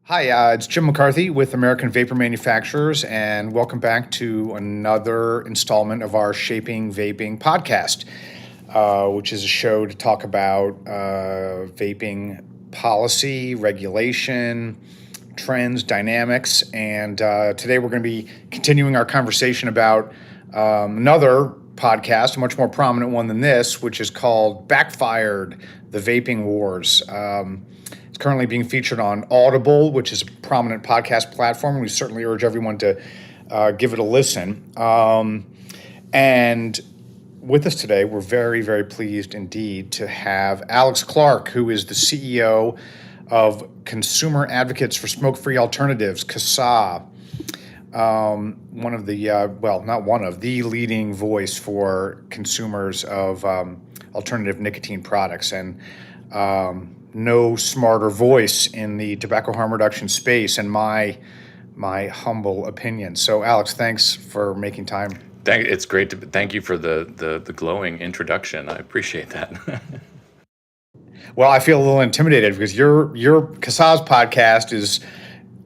Hi, it's Jim McCarthy with American Vapor Manufacturers, and welcome back to another installment of our Shaping Vaping podcast, which is a show to talk about vaping policy, regulation, trends, dynamics. And today we're going to be continuing our conversation about another podcast, a much more prominent one than this, which is called Backfired, the Vaping Wars. It's currently being featured on Audible, which is a prominent podcast platform. We certainly urge everyone to give it a listen. And with us today, we're very, very pleased indeed to have Alex Clark, who is the CEO of Consumer Advocates for Smoke-Free Alternatives, CASAA. One of the, not one of, the leading voice for consumers of alternative nicotine products. And no smarter voice in the tobacco harm reduction space, in my humble opinion. So, Alex, thanks for making time. It's great to thank you for the glowing introduction. I appreciate that. Well, I feel a little intimidated because your CASAA's podcast is,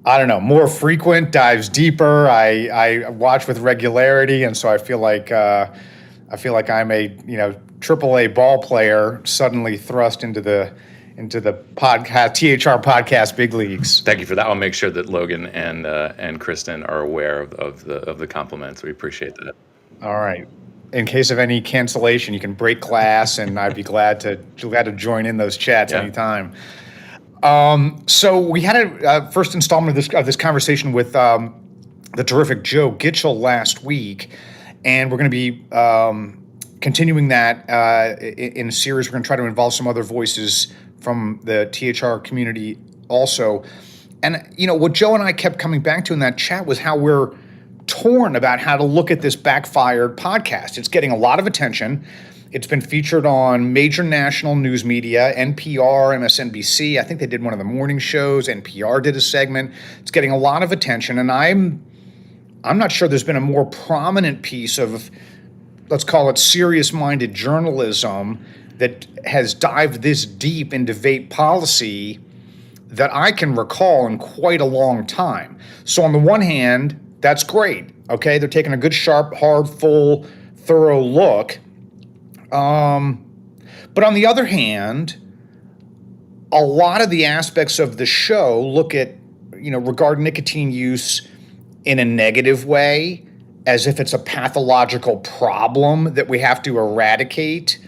I don't know, more frequent, dives deeper. I watch with regularity, and so I feel like I'm a AAA ball player suddenly thrust into the podcast THR podcast big leagues. Thank you for that. I'll make sure that Logan and Kristen are aware of the compliments. We appreciate that. All right. In case of any cancellation, you can break glass, and I'd be glad to join in those chats anytime. So we had a first installment of this conversation with the terrific Joe Gitchell last week, and we're going to be continuing that in a series. We're going to try to involve some other voices from the THR community also. And, what Joe and I kept coming back to in that chat was how we're torn about how to look at this Backfired podcast. It's getting a lot of attention. It's been featured on major national news media, NPR, MSNBC. I think they did one of the morning shows. NPR did a segment. It's getting a lot of attention. And I'm not sure there's been a more prominent piece of, let's call it, serious-minded journalism that has dived this deep into vape policy that I can recall in quite a long time. So on the one hand, that's great. Okay, they're taking a good, sharp, hard, full, thorough look. But on the other hand, a lot of the aspects of the show look at, regard nicotine use in a negative way, as if it's a pathological problem that we have to eradicate.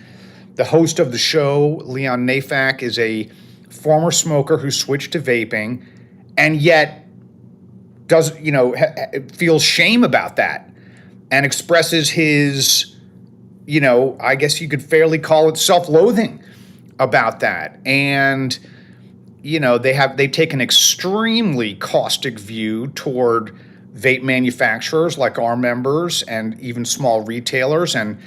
The host of the show, Leon Nafak, is a former smoker who switched to vaping, and yet feels shame about that and expresses his, I guess you could fairly call it self-loathing about that. And, they take an extremely caustic view toward vape manufacturers like our members and even small retailers and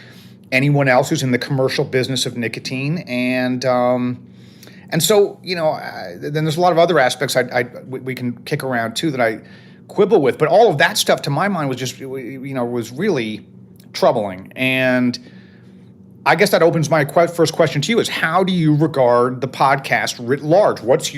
anyone else who's in the commercial business of nicotine. And so, then there's a lot of other aspects we can kick around too that I quibble with. But all of that stuff, to my mind, was just, was really troubling. And I guess that opens my first question to you: is how do you regard the podcast writ large? What's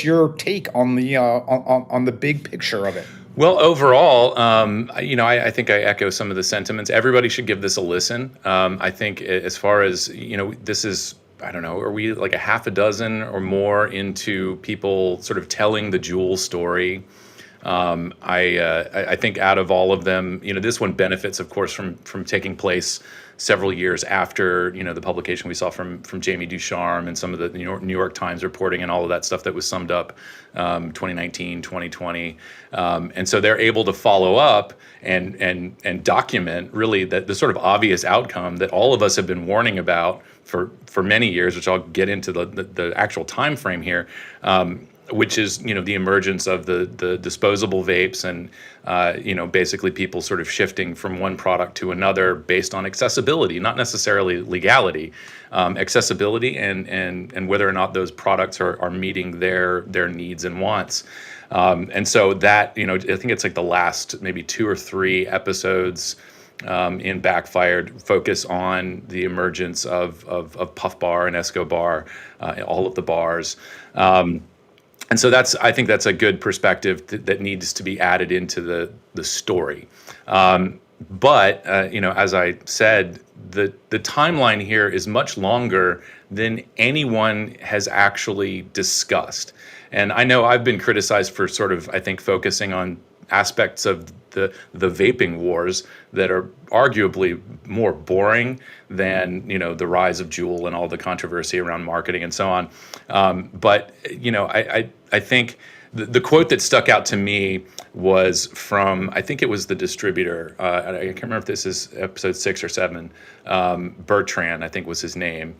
your take on the on the big picture of it? Well, overall, I think I echo some of the sentiments. Everybody should give this a listen. I think as far as, this is, I don't know, are we like a half a dozen or more into people sort of telling the JUUL story? I think out of all of them, this one benefits, of course, from taking place several years after, the publication we saw from Jamie Ducharme and some of the New York Times reporting and all of that stuff that was summed up 2019, 2020. And so they're able to follow up and document really the sort of obvious outcome that all of us have been warning about for many years, which I'll get into the actual time frame here. Which is, the emergence of the disposable vapes and, basically people sort of shifting from one product to another based on accessibility, not necessarily legality, accessibility and whether or not those products are meeting their needs and wants. And so that, I think it's like the last maybe 2 or 3 episodes in Backfired focus on the emergence of Puff Bar and Escobar, all of the bars. And so I think that's a good perspective that needs to be added into the story. But as I said, the timeline here is much longer than anyone has actually discussed. And I know I've been criticized for sort of, I think, focusing on aspects of the vaping wars that are arguably more boring than the rise of JUUL and all the controversy around marketing and so on. But I think the quote that stuck out to me was from, I think it was the distributor. I can't remember if this is episode 6 or 7. Bertrand, I think was his name.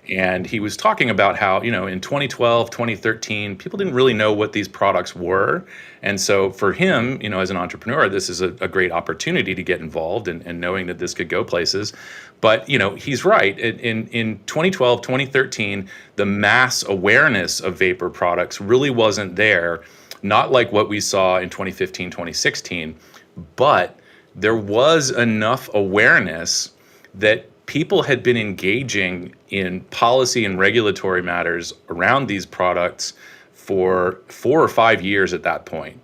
And he was talking about how, in 2012, 2013, people didn't really know what these products were. And so for him, as an entrepreneur, this is a great opportunity to get involved and knowing that this could go places. But, he's right. In 2012, 2013, the mass awareness of vapor products really wasn't there, not like what we saw in 2015, 2016. But there was enough awareness that people had been engaging in policy and regulatory matters around these products for 4 or 5 years at that point.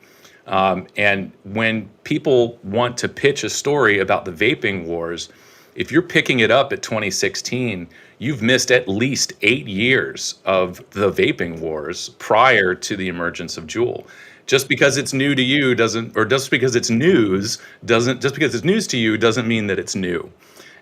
And when people want to pitch a story about the vaping wars, if you're picking it up at 2016, you've missed at least 8 years of the vaping wars prior to the emergence of JUUL. Just because it's new to you just because it's news to you doesn't mean that it's new.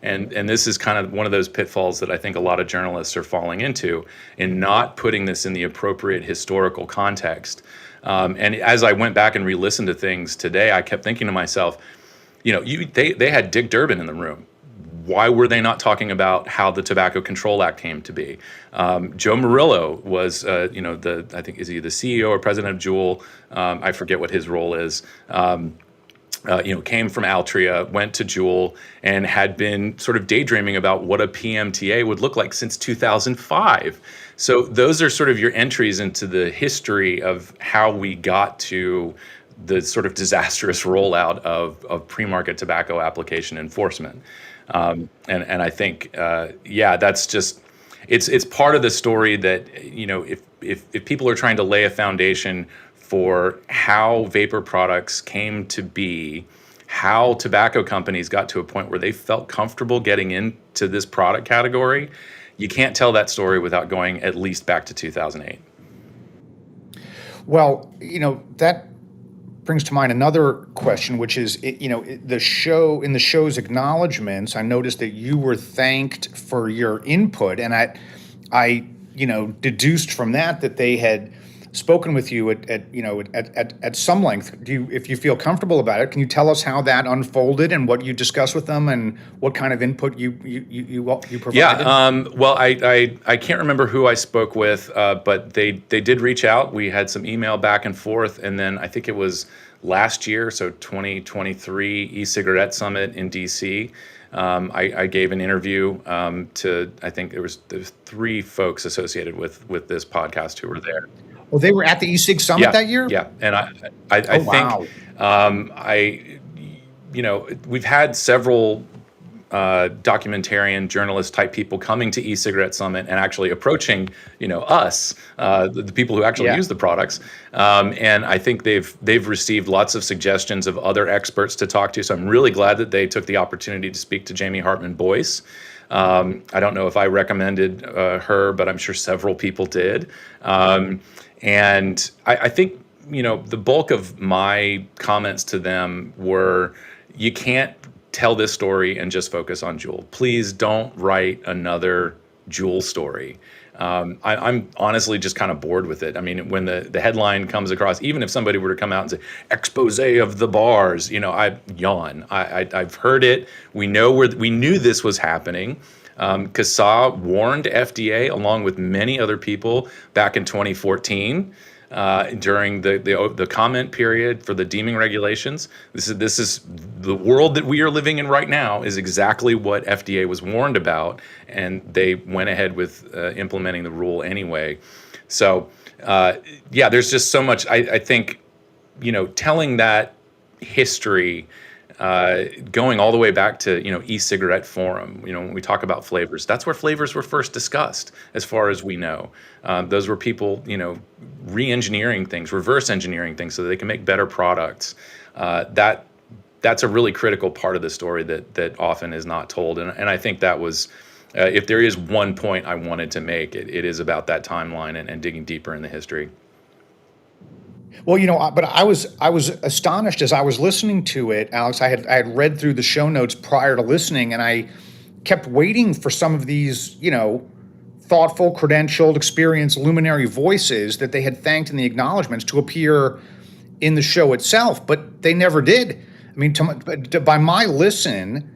And this is kind of one of those pitfalls that I think a lot of journalists are falling into in not putting this in the appropriate historical context. And as I went back and re-listened to things today, I kept thinking to myself, they had Dick Durbin in the room. Why were they not talking about how the Tobacco Control Act came to be? Joe Murillo was, I think, is he the CEO or president of JUUL? I forget what his role is. Came from Altria, went to JUUL, and had been sort of daydreaming about what a PMTA would look like since 2005. So those are sort of your entries into the history of how we got to the sort of disastrous rollout of pre-market tobacco application enforcement. And I think, that's just, it's part of the story that, if people are trying to lay a foundation for how vapor products came to be, how tobacco companies got to a point where they felt comfortable getting into this product category, you can't tell that story without going at least back to 2008. Well, that brings to mind another question, which is, the show's acknowledgments, I noticed that you were thanked for your input, and I deduced from that they had spoken with you at some length. If you feel comfortable about it, can you tell us how that unfolded and what you discussed with them and what kind of input you provided? Yeah. Well, I can't remember who I spoke with, but they did reach out. We had some email back and forth, and then I think it was last year, so 2023 e-cigarette summit in DC. I gave an interview to, I think there's 3 folks associated with this podcast who were there. Well, they were at the e-cig summit that year? Yeah, and I think we've had several documentarian journalist type people coming to e-cigarette summit and actually approaching us, the people who actually use the products, and I think they've received lots of suggestions of other experts to talk to. So I'm really glad that they took the opportunity to speak to Jamie Hartman Boyce. I don't know if I recommended her, but I'm sure several people did. And I think, the bulk of my comments to them were, you can't tell this story and just focus on JUUL. Please don't write another JUUL story. I'm honestly just kind of bored with it. I mean, when the headline comes across, even if somebody were to come out and say, expose of the bars, I yawn. I've heard it. We knew this was happening. CASAA warned FDA along with many other people back in 2014 during the comment period for the deeming regulations. This is the world that we are living in right now is exactly what FDA was warned about, and they went ahead with implementing the rule anyway. So there's just so much. I think telling that history going all the way back to, e-cigarette forum. When we talk about flavors, that's where flavors were first discussed, as far as we know. Those were people, re-engineering things, reverse engineering things so that they can make better products. That's a really critical part of the story that often is not told. And I think that was, if there is one point I wanted to make, it is about that timeline and digging deeper in the history. Well, but I was astonished as I was listening to it, Alex. I had read through the show notes prior to listening, and I kept waiting for some of these, thoughtful, credentialed, experienced, luminary voices that they had thanked in the acknowledgments to appear in the show itself, but they never did. I mean, by my listen,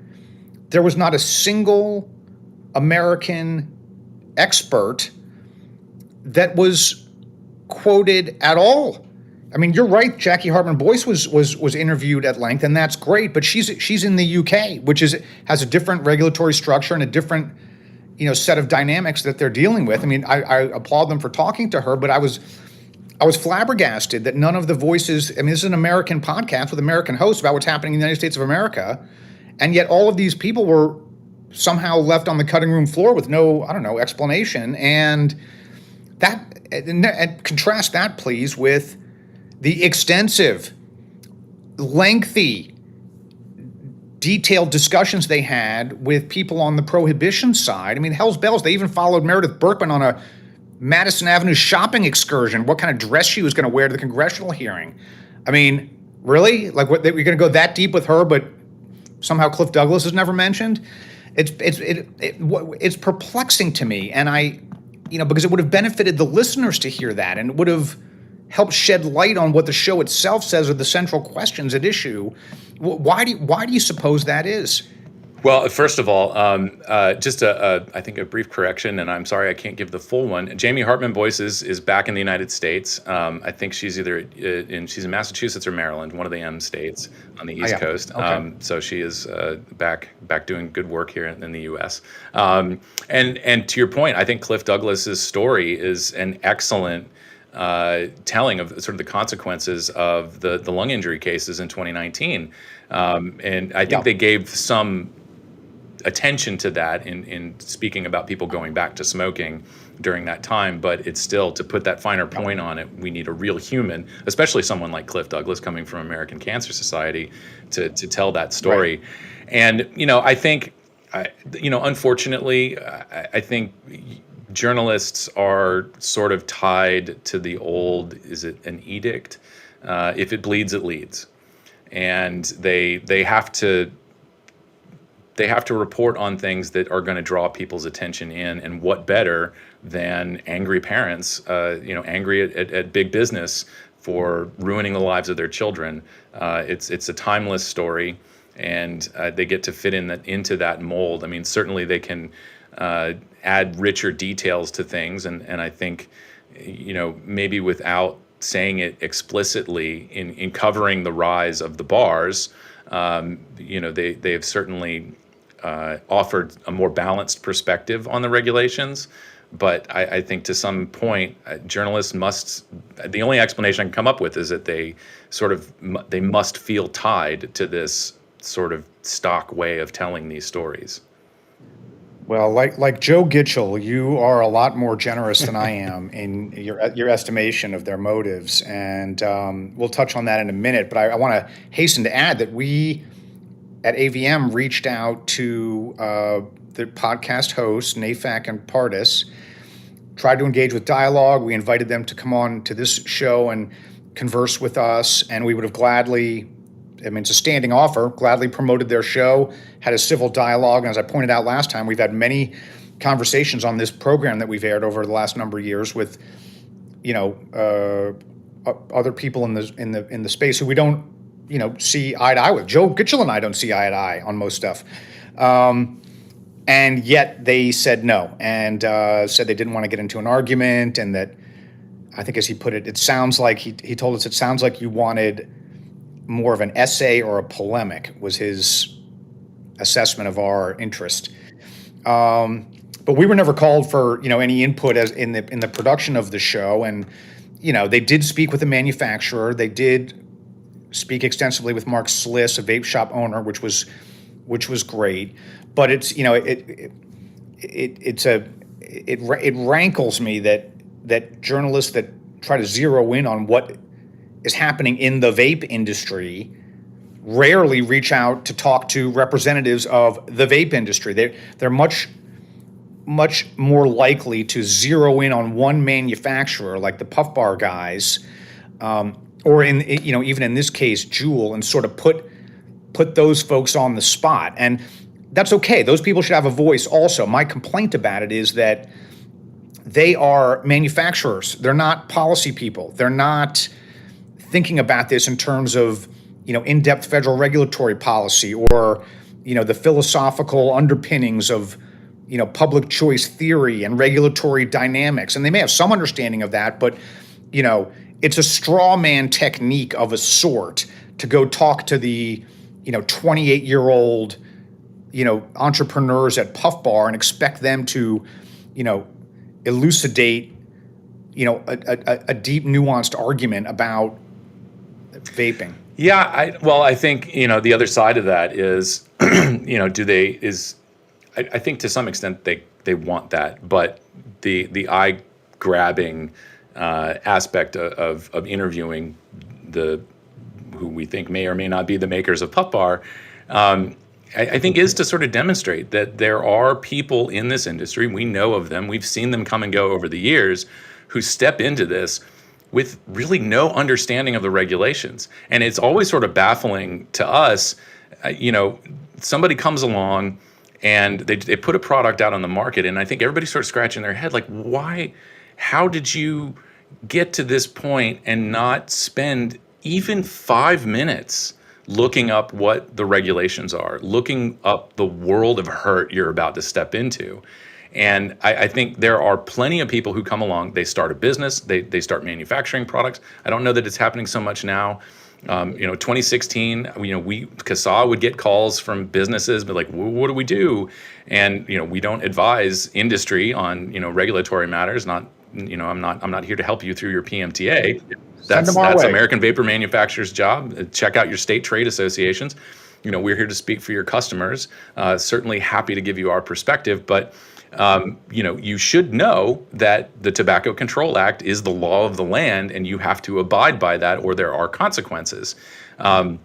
there was not a single American expert that was quoted at all. I mean, you're right. Jackie Hartman Boyce was interviewed at length, and that's great. But she's in the UK, which has a different regulatory structure and a different set of dynamics that they're dealing with. I mean, I applaud them for talking to her, but I was flabbergasted that none of the voices. I mean, this is an American podcast with American hosts about what's happening in the United States of America, and yet all of these people were somehow left on the cutting room floor with no, explanation. And contrast that, please, with the extensive, lengthy, detailed discussions they had with people on the prohibition side. I mean, hell's bells, they even followed Meredith Berkman on a Madison Avenue shopping excursion, what kind of dress she was going to wear to the congressional hearing. I mean, really? Like, what, we're going to go that deep with her, but somehow Cliff Douglas is never mentioned? It's perplexing to me, and because it would have benefited the listeners to hear that, and it would have helped shed light on what the show itself says are the central questions at issue. Why do you suppose that is? Well, first of all, just I think a brief correction, and I'm sorry I can't give the full one. Jamie Hartman Boyce is back in the United States. I think she's either she's in Massachusetts or Maryland, one of the M states on the East Coast. Okay. So she is back doing good work here in the U.S. And to your point, I think Cliff Douglas's story is an excellent telling of sort of the consequences of the lung injury cases in 2019. And I think they gave some attention to that in speaking about people going back to smoking during that time, but it's still, to put that finer point on it, we need a real human, especially someone like Cliff Douglas coming from American Cancer Society to tell that story. Right. And, I think, unfortunately, I think journalists are sort of tied to the old, is it an edict? If it bleeds, it leads. And they have to report on things that are going to draw people's attention in. And what better than angry parents, angry at big business for ruining the lives of their children. It's a timeless story, and they get to fit into that mold. I mean, certainly they can add richer details to things, and I think, maybe without saying it explicitly, in covering the rise of the bars, they've certainly offered a more balanced perspective on the regulations. But I think to some point, journalists must, the only explanation I can come up with is that they must feel tied to this sort of stock way of telling these stories. Well, like Joe Gitchell, you are a lot more generous than I am in your estimation of their motives, and we'll touch on that in a minute. But I want to hasten to add that we at AVM reached out to the podcast hosts, NAFAC and Pardis, tried to engage with dialogue. We invited them to come on to this show and converse with us, and we would have gladly, it's a standing offer, gladly promoted their show, had a civil dialogue. And as I pointed out last time, we've had many conversations on this program that we've aired over the last number of years with, other people in the space who we don't, see eye to eye with. Joe Gitchell and I don't see eye to eye on most stuff. And yet they said no, and said they didn't want to get into an argument, and that, I think as he put it, it sounds like, he told us, it sounds like you wanted more of an essay or a polemic, was his assessment of our interest. But we were never called for, any input as in the production of the show. And, they did speak with the manufacturer. They did speak extensively with Mark Sliss, a vape shop owner, which was great. But it's it rankles me that journalists that try to zero in on what is happening in the vape industry rarely reach out to talk to representatives of the vape industry. They're much more likely to zero in on one manufacturer, like the Puff Bar guys, or even in this case, JUUL, and sort of put those folks on the spot. And that's okay. Those people should have a voice also. My complaint about it is that they are manufacturers. They're not policy people. They're not thinking about this in terms of, in-depth federal regulatory policy or, the philosophical underpinnings of, public choice theory and regulatory dynamics. And they may have some understanding of that, but, it's a straw man technique of a sort to go talk to the, 28-year-old, entrepreneurs at Puff Bar and expect them to, elucidate, a deep, nuanced argument about vaping. Yeah, I think, the other side of that is, I think to some extent they want that, but the eye grabbing aspect of interviewing who we think may or may not be the makers of Puff Bar, I think is to sort of demonstrate that there are people in this industry, we know of them, we've seen them come and go over the years, who step into this with really no understanding of the regulations. And it's always sort of baffling to us, somebody comes along and they put a product out on the market, and I think everybody starts scratching their head like, why, how did you get to this point and not spend even 5 minutes looking up what the regulations are, looking up the world of hurt you're about to step into? And I think there are plenty of people who come along, they start a business, they start manufacturing products. I don't know that it's happening so much now. 2016, CASAA would get calls from businesses, but like, what do we do? And, we don't advise industry on, regulatory matters. I'm not here to help you through your PMTA. That's American Vapor Manufacturers' job. Check out your state trade associations. We're here to speak for your customers. Certainly happy to give you our perspective, but you should know that the Tobacco Control Act is the law of the land, and you have to abide by that, or there are consequences. And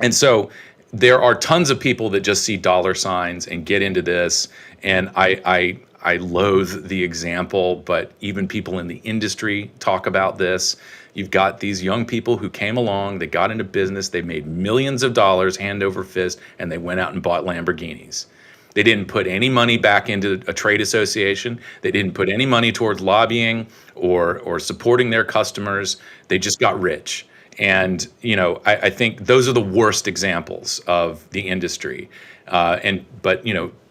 so there are tons of people that just see dollar signs and get into this. And I loathe the example, but even people in the industry talk about this. You've got these young people who came along, they got into business, they made millions of dollars hand over fist, and they went out and bought Lamborghinis. They didn't put any money back into a trade association. They didn't put any money towards lobbying or supporting their customers. They just got rich. And, I think those are the worst examples of the industry. But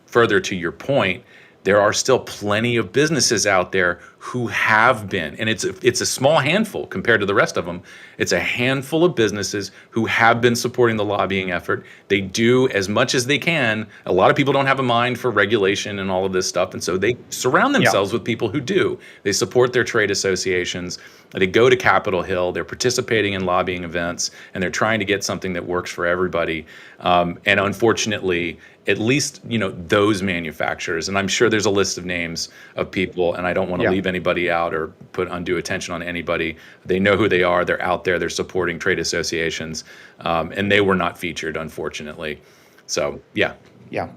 further to your point, there are still plenty of businesses out there who have been, and it's a small handful compared to the rest of them. It's a handful of businesses who have been supporting the lobbying effort. They do as much as they can. A lot of people don't have a mind for regulation and all of this stuff, and so they surround themselves with people who do. They support their trade associations. They go to Capitol Hill. They're participating in lobbying events, and they're trying to get something that works for everybody. And unfortunately, at least, those manufacturers, and I'm sure there's a list of names of people, and I don't want to leave anybody out or put undue attention on anybody. They know who they are. They're out there. They're supporting trade associations, and they were not featured, unfortunately. So, yeah. Yeah.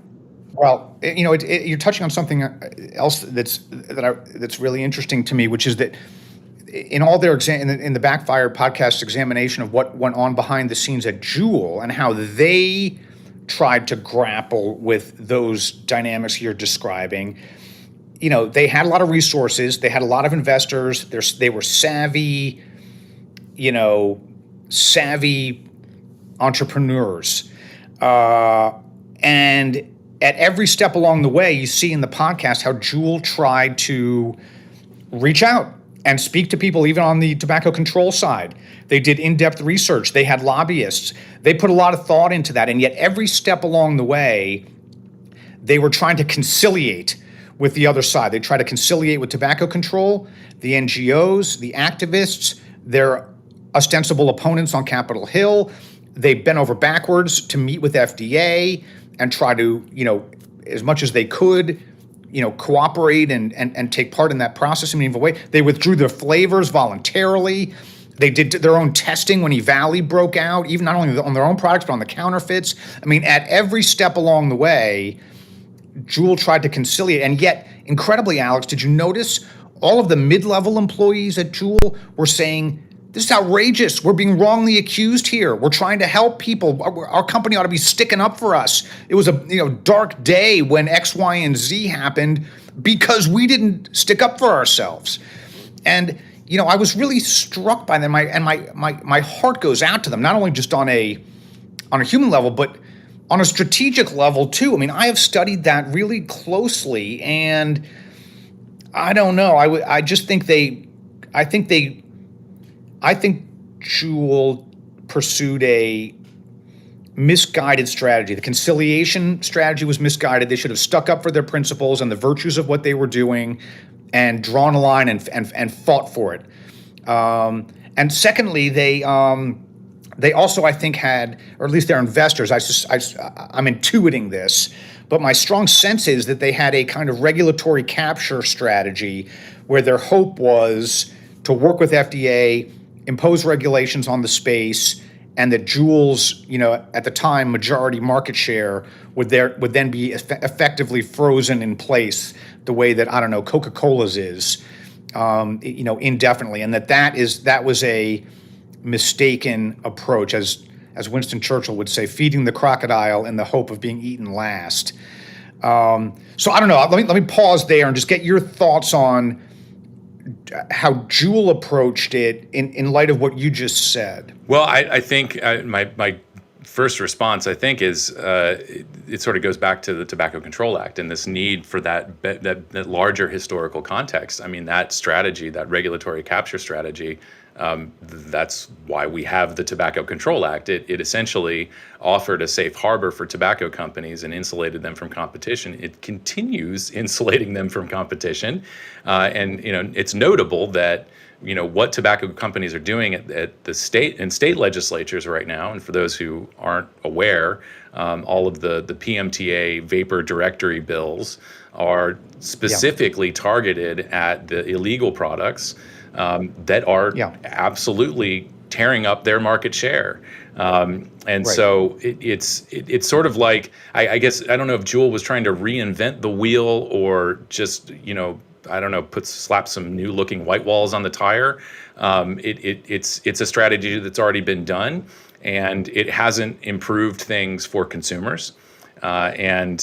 Well, you're touching on something else that's really interesting to me, which is that in all their in the Backfired podcast examination of what went on behind the scenes at JUUL and how they tried to grapple with those dynamics you're describing, they had a lot of resources, they had a lot of investors, they were savvy entrepreneurs, and at every step along the way, you see in the podcast how JUUL tried to reach out and speak to people even on the tobacco control side. They did in-depth research. They had lobbyists. They put a lot of thought into that. And yet every step along the way, they were trying to conciliate with the other side. They tried to conciliate with tobacco control, the NGOs, the activists, their ostensible opponents on Capitol Hill. They bent over backwards to meet with FDA and try to, as much as they could, cooperate and take part in that process in a meaningful way. They withdrew their flavors voluntarily. They did their own testing when E-Valley broke out, even not only on their own products, but on the counterfeits. I mean, at every step along the way, JUUL tried to conciliate. And yet, incredibly, Alex, did you notice all of the mid-level employees at JUUL were saying, this is outrageous. We're being wrongly accused here. We're trying to help people. Our company ought to be sticking up for us. It was a dark day when X, Y, and Z happened because we didn't stick up for ourselves. And I was really struck by them. My heart goes out to them, not only just on a human level, but on a strategic level too. I mean, I have studied that really closely, and I don't know. I think JUUL pursued a misguided strategy. The conciliation strategy was misguided. They should have stuck up for their principles and the virtues of what they were doing and drawn a line and fought for it. And secondly, they also, I think, had, or at least their investors, I'm intuiting this, but my strong sense is that they had a kind of regulatory capture strategy where their hope was to work with FDA, impose regulations on the space, and that JUUL's, at the time, majority market share would then be effectively frozen in place the way that, I don't know, Coca-Cola's is, indefinitely, and that was a mistaken approach, as Winston Churchill would say, feeding the crocodile in the hope of being eaten last. So I don't know. Let me pause there and just get your thoughts on how JUUL approached it in light of what you just said. Well, I think my first response, I think, is it sort of goes back to the Tobacco Control Act and this need for that larger historical context. I mean, that strategy, that regulatory capture strategy, that's why we have the Tobacco Control Act. It essentially offered a safe harbor for tobacco companies and insulated them from competition. It continues insulating them from competition. And it's notable that what tobacco companies are doing at the state legislatures right now, and for those who aren't aware, all of the PMTA vapor directory bills are specifically targeted at the illegal products that are absolutely tearing up their market share. So it's sort of like, I guess, I don't know if JUUL was trying to reinvent the wheel or just, I don't know, slap some new looking white walls on the tire. It's a strategy that's already been done, and it hasn't improved things for consumers. And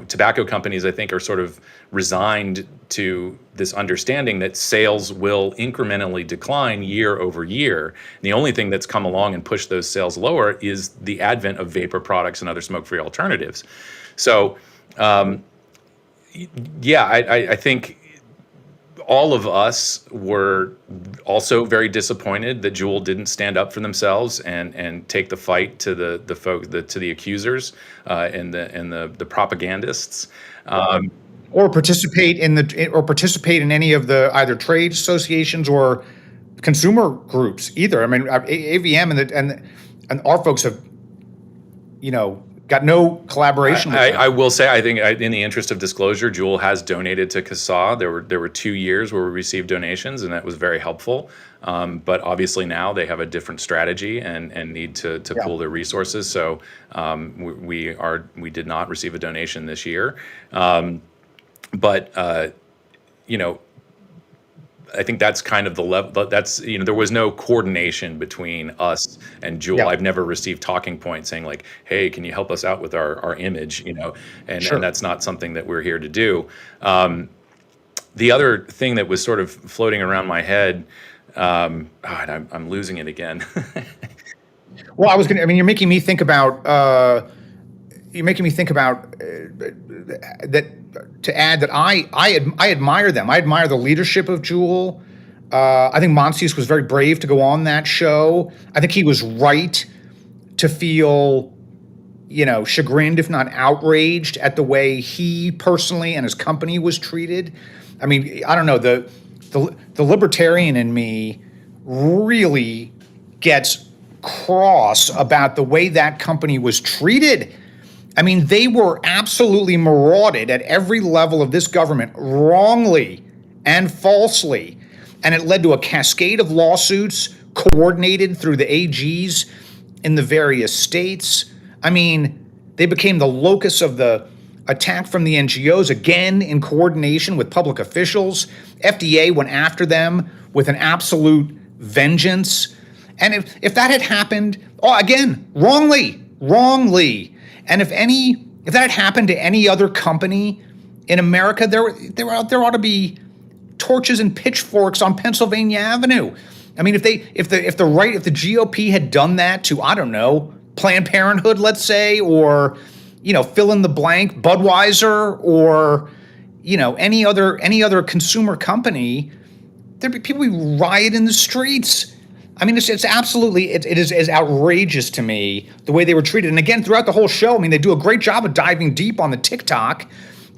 tobacco companies, I think, are sort of resigned to this understanding that sales will incrementally decline year over year. And the only thing that's come along and pushed those sales lower is the advent of vapor products and other smoke-free alternatives. So, I think all of us were also very disappointed that JUUL didn't stand up for themselves and take the fight to the accusers and the propagandists. Or participate in any of the either trade associations or consumer groups either. I mean, AVM and our folks have, got no collaboration with them. I will say, I think in the interest of disclosure, JUUL has donated to CASAA. There were 2 years where we received donations, and that was very helpful. But obviously now they have a different strategy and need to pool their resources. So we did not receive a donation this year. I think that's kind of the level, but that's, there was no coordination between us and JUUL. I've never received talking points saying like, hey, can you help us out with our image, and that's not something that we're here to do. The other thing that was sort of floating around my head, and I'm losing it again. Well, you're making me think about, that. To add that I admire them. I admire the leadership of JUUL. I think Monsius was very brave to go on that show. I think he was right to feel, chagrined, if not outraged, at the way he personally and his company was treated. I mean, I don't know, the libertarian in me really gets cross about the way that company was treated. I mean, they were absolutely marauded at every level of this government, wrongly and falsely. And it led to a cascade of lawsuits coordinated through the AGs in the various states. I mean, they became the locus of the attack from the NGOs, again in coordination with public officials. FDA went after them with an absolute vengeance. And if that had happened, again, wrongly. And if that had happened to any other company in America, there ought to be torches and pitchforks on Pennsylvania Avenue. I mean, if the GOP had done that to, I don't know, Planned Parenthood, let's say, or fill in the blank, Budweiser, or any other consumer company, there'd be people who riot in the streets. I mean, it's absolutely, it is outrageous to me the way they were treated. And again, throughout the whole show, I mean, they do a great job of diving deep on the TikTok,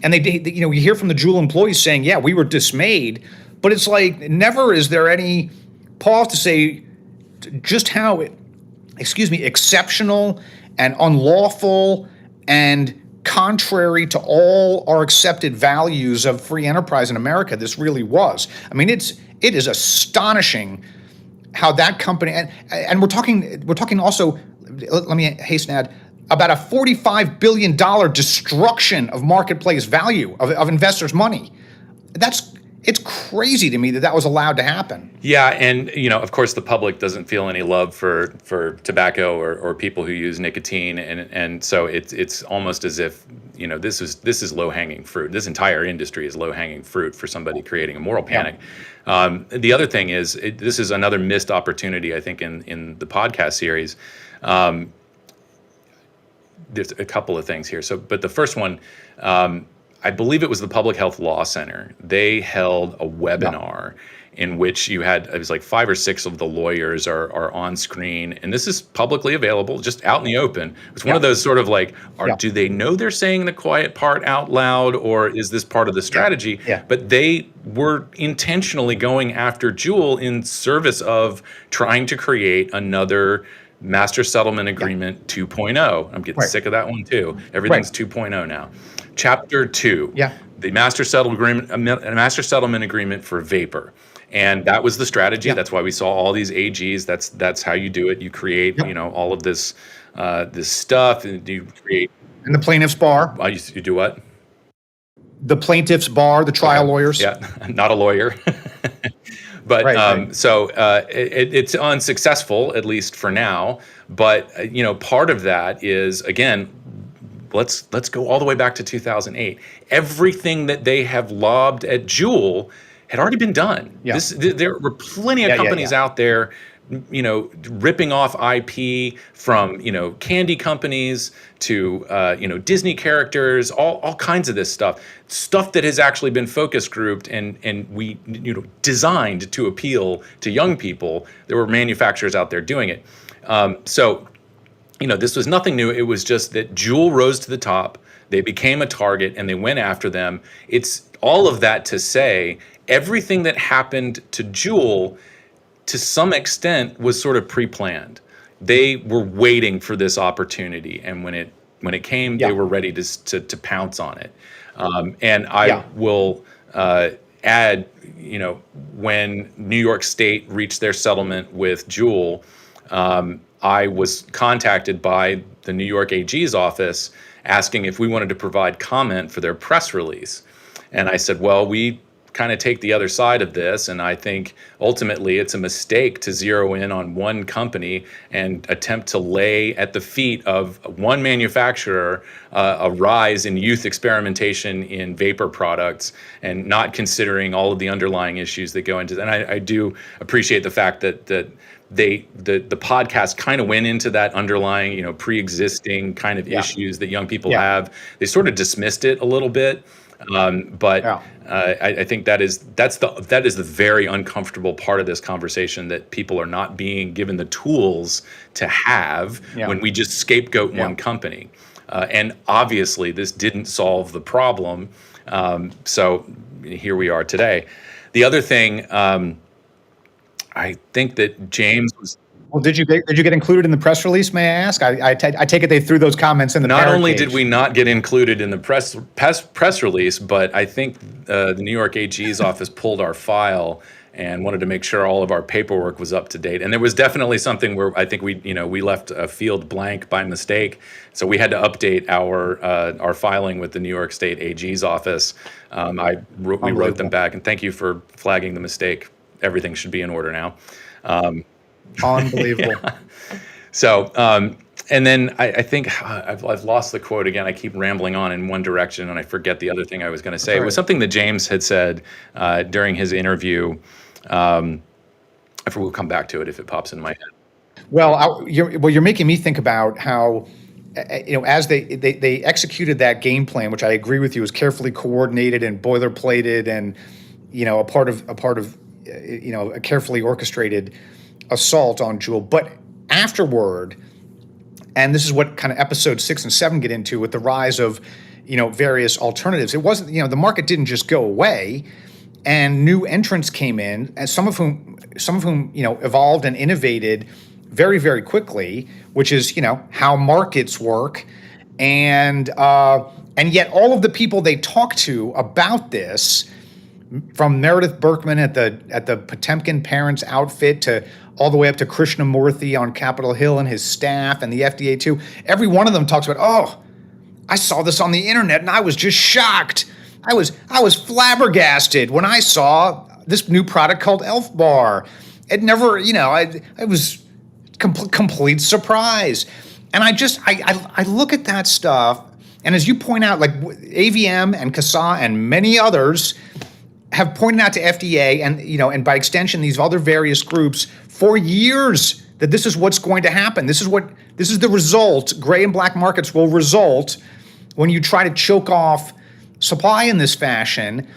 and you hear from the JUUL employees saying, yeah, we were dismayed, but it's like never is there any pause to say just how, exceptional and unlawful and contrary to all our accepted values of free enterprise in America this really was. I mean, it is astonishing how that company, and we're talking also, let me hasten to add, about a $45 billion destruction of marketplace value of investors' money. It's crazy to me that was allowed to happen. Yeah, and of course, the public doesn't feel any love for tobacco or people who use nicotine, and so it's almost as if this is low hanging fruit. This entire industry is low hanging fruit for somebody creating a moral panic. Yeah. The other thing is this is another missed opportunity, I think, in the podcast series. There's a couple of things here. But the first one. I believe it was the Public Health Law Center. They held a webinar in which it was like 5 or 6 of the lawyers are on screen. And this is publicly available, just out in the open. It's one of those sort of like, do they know they're saying the quiet part out loud, or is this part of the strategy? Yeah. But they were intentionally going after JUUL in service of trying to create another Master Settlement Agreement 2.0. I'm getting sick of that one too. Everything's 2.0 now. Chapter 2, the Master Settlement Agreement for Vapor. And that was the strategy. That's why we saw all these AGs. That's how you do it. You create, all of this stuff, and you create. And the plaintiff's bar. You do what? The plaintiff's bar, the trial lawyers. Yeah, not a lawyer. But so it's unsuccessful, at least for now. But part of that is, again, let's go all the way back to 2008. Everything that they have lobbed at JUUL had already been done. Yeah. There were plenty of companies out there, ripping off IP from candy companies to Disney characters, all kinds of this stuff that has actually been focus grouped and we designed to appeal to young people. There were manufacturers out there doing it. So this was nothing new. It was just that JUUL rose to the top. They became a target and they went after them. It's all of that to say everything that happened to JUUL to some extent was sort of pre-planned. They were waiting for this opportunity, and when it came, they were ready to pounce on it. And I will add, when New York State reached their settlement with JUUL, I was contacted by the New York AG's office asking if we wanted to provide comment for their press release. And I said, well, we kind of take the other side of this, and I think ultimately it's a mistake to zero in on one company and attempt to lay at the feet of one manufacturer a rise in youth experimentation in vapor products and not considering all of the underlying issues that go into that. And I do appreciate the fact that the podcast kind of went into that underlying, pre-existing kind of issues that young people have. They sort of dismissed it a little bit. I think that's the very uncomfortable part of this conversation, that people are not being given the tools to have when we just scapegoat one company. And obviously this didn't solve the problem. So here we are today. The other thing I think that James was. Well, did you get included in the press release? May I ask? I take it they threw those comments in the Not parrot only cage. did we not get included in the press release, but I think the New York AG's office pulled our file and wanted to make sure all of our paperwork was up to date. And there was definitely something where I think we left a field blank by mistake, so we had to update our filing with the New York State AG's office. We wrote them back, and thank you for flagging the mistake. Everything should be in order now. Unbelievable. Yeah. So, and then I think I've lost the quote again. I keep rambling on in one direction, and I forget the other thing I was going to say. It was something that James had said during his interview. We'll come back to it if it pops in my head. Well, you're making me think about how, as they executed that game plan, which I agree with you was carefully coordinated and boilerplated, and a part of a carefully orchestrated assault on JUUL. But afterward, and this is what kind of episodes 6 and 7 get into with the rise of various alternatives. It wasn't the market didn't just go away, and new entrants came in, and some of whom evolved and innovated very, very quickly, which is how markets work, and yet all of the people they talk to about this, from Meredith Berkman at the Potemkin Parents outfit to all the way up to Krishnamurthy on Capitol Hill and his staff and the FDA too, every one of them talks about, oh, I saw this on the internet and I was just shocked. I was flabbergasted when I saw this new product called Elf Bar. It never, I was complete surprise. And I look at that stuff, and as you point out, like AVM and CASAA and many others have pointed out to FDA and by extension these other various groups for years that this is what's going to happen. This is the result. Gray and black markets will result when you try to choke off supply in this fashion,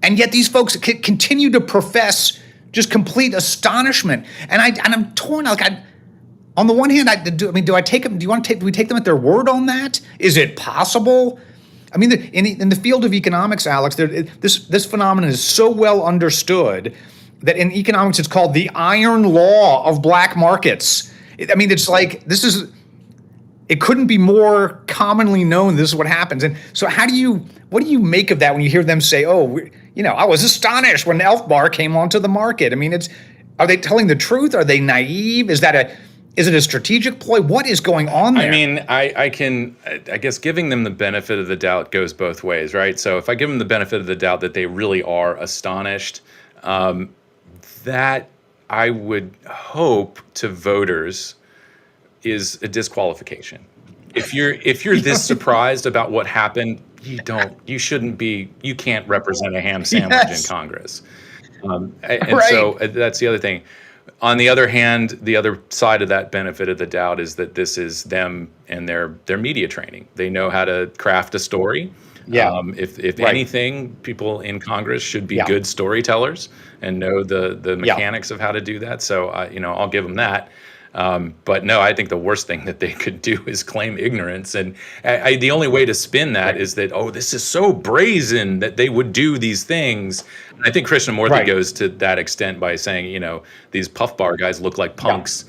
and yet these folks continue to profess just complete astonishment. And I'm torn. On the one hand, do I take them? Do we take them at their word on that? Is it possible? I mean, in the field of economics, Alex, this phenomenon is so well understood that in economics it's called the Iron Law of black markets. It's like it couldn't be more commonly known. This is what happens. And so, what do you make of that when you hear them say, "Oh, I was astonished when Elf Bar came onto the market"? Are they telling the truth? Are they naive? Is it a strategic ploy? What is going on there? I guess giving them the benefit of the doubt goes both ways, right? So if I give them the benefit of the doubt that they really are astonished, that I would hope to voters is a disqualification. If you're this surprised about what happened, you can't represent a ham sandwich in Congress. So that's the other thing. On the other hand, the other side of that benefit of the doubt is that this is them and their media training. They know how to craft a story. Yeah. If anything, people in Congress should be good storytellers and know the mechanics of how to do that. So I'll give them that. But no, I think the worst thing that they could do is claim ignorance. And the only way to spin that is that, this is so brazen that they would do these things. And I think Krishnamurthy goes to that extent by saying, these Puff Bar guys look like punks.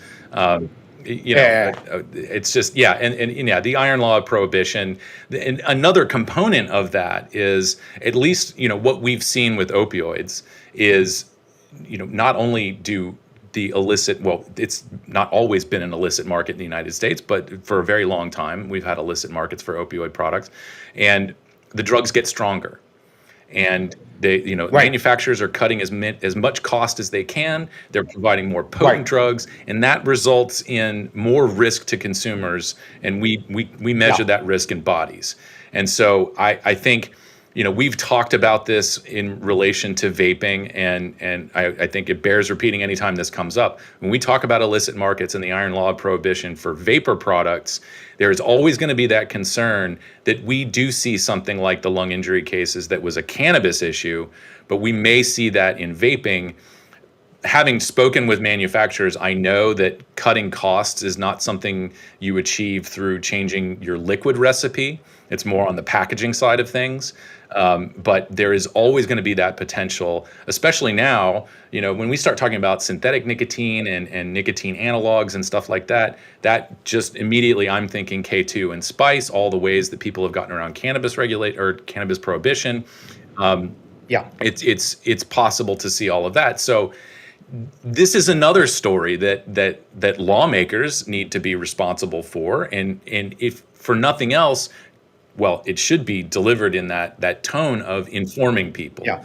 It's just, the Iron Law of Prohibition. And another component of that is, at least, what we've seen with opioids is, not only do the illicit, it's not always been an illicit market in the United States, but for a very long time, we've had illicit markets for opioid products, and the drugs get stronger. And they, manufacturers are cutting as much cost as they can. They're providing more potent drugs, and that results in more risk to consumers. And we measure that risk in bodies. And so I think, we've talked about this in relation to vaping, and I think it bears repeating anytime this comes up. When we talk about illicit markets and the Iron Law of Prohibition for vapor products, there's always going to be that concern that we do see something like the lung injury cases that was a cannabis issue, but we may see that in vaping. having spoken with manufacturers, I know that cutting costs is not something you achieve through changing your liquid recipe. It's more on the packaging side of things. But there is always going to be that potential, especially now, when we start talking about synthetic nicotine and nicotine analogs and stuff like that, that just immediately I'm thinking K2 and spice, all the ways that people have gotten around cannabis regulate or cannabis prohibition. Yeah. It's possible to see all of that. So this is another story that lawmakers need to be responsible for, and if for nothing else, well, it should be delivered in that tone of informing people. Yeah.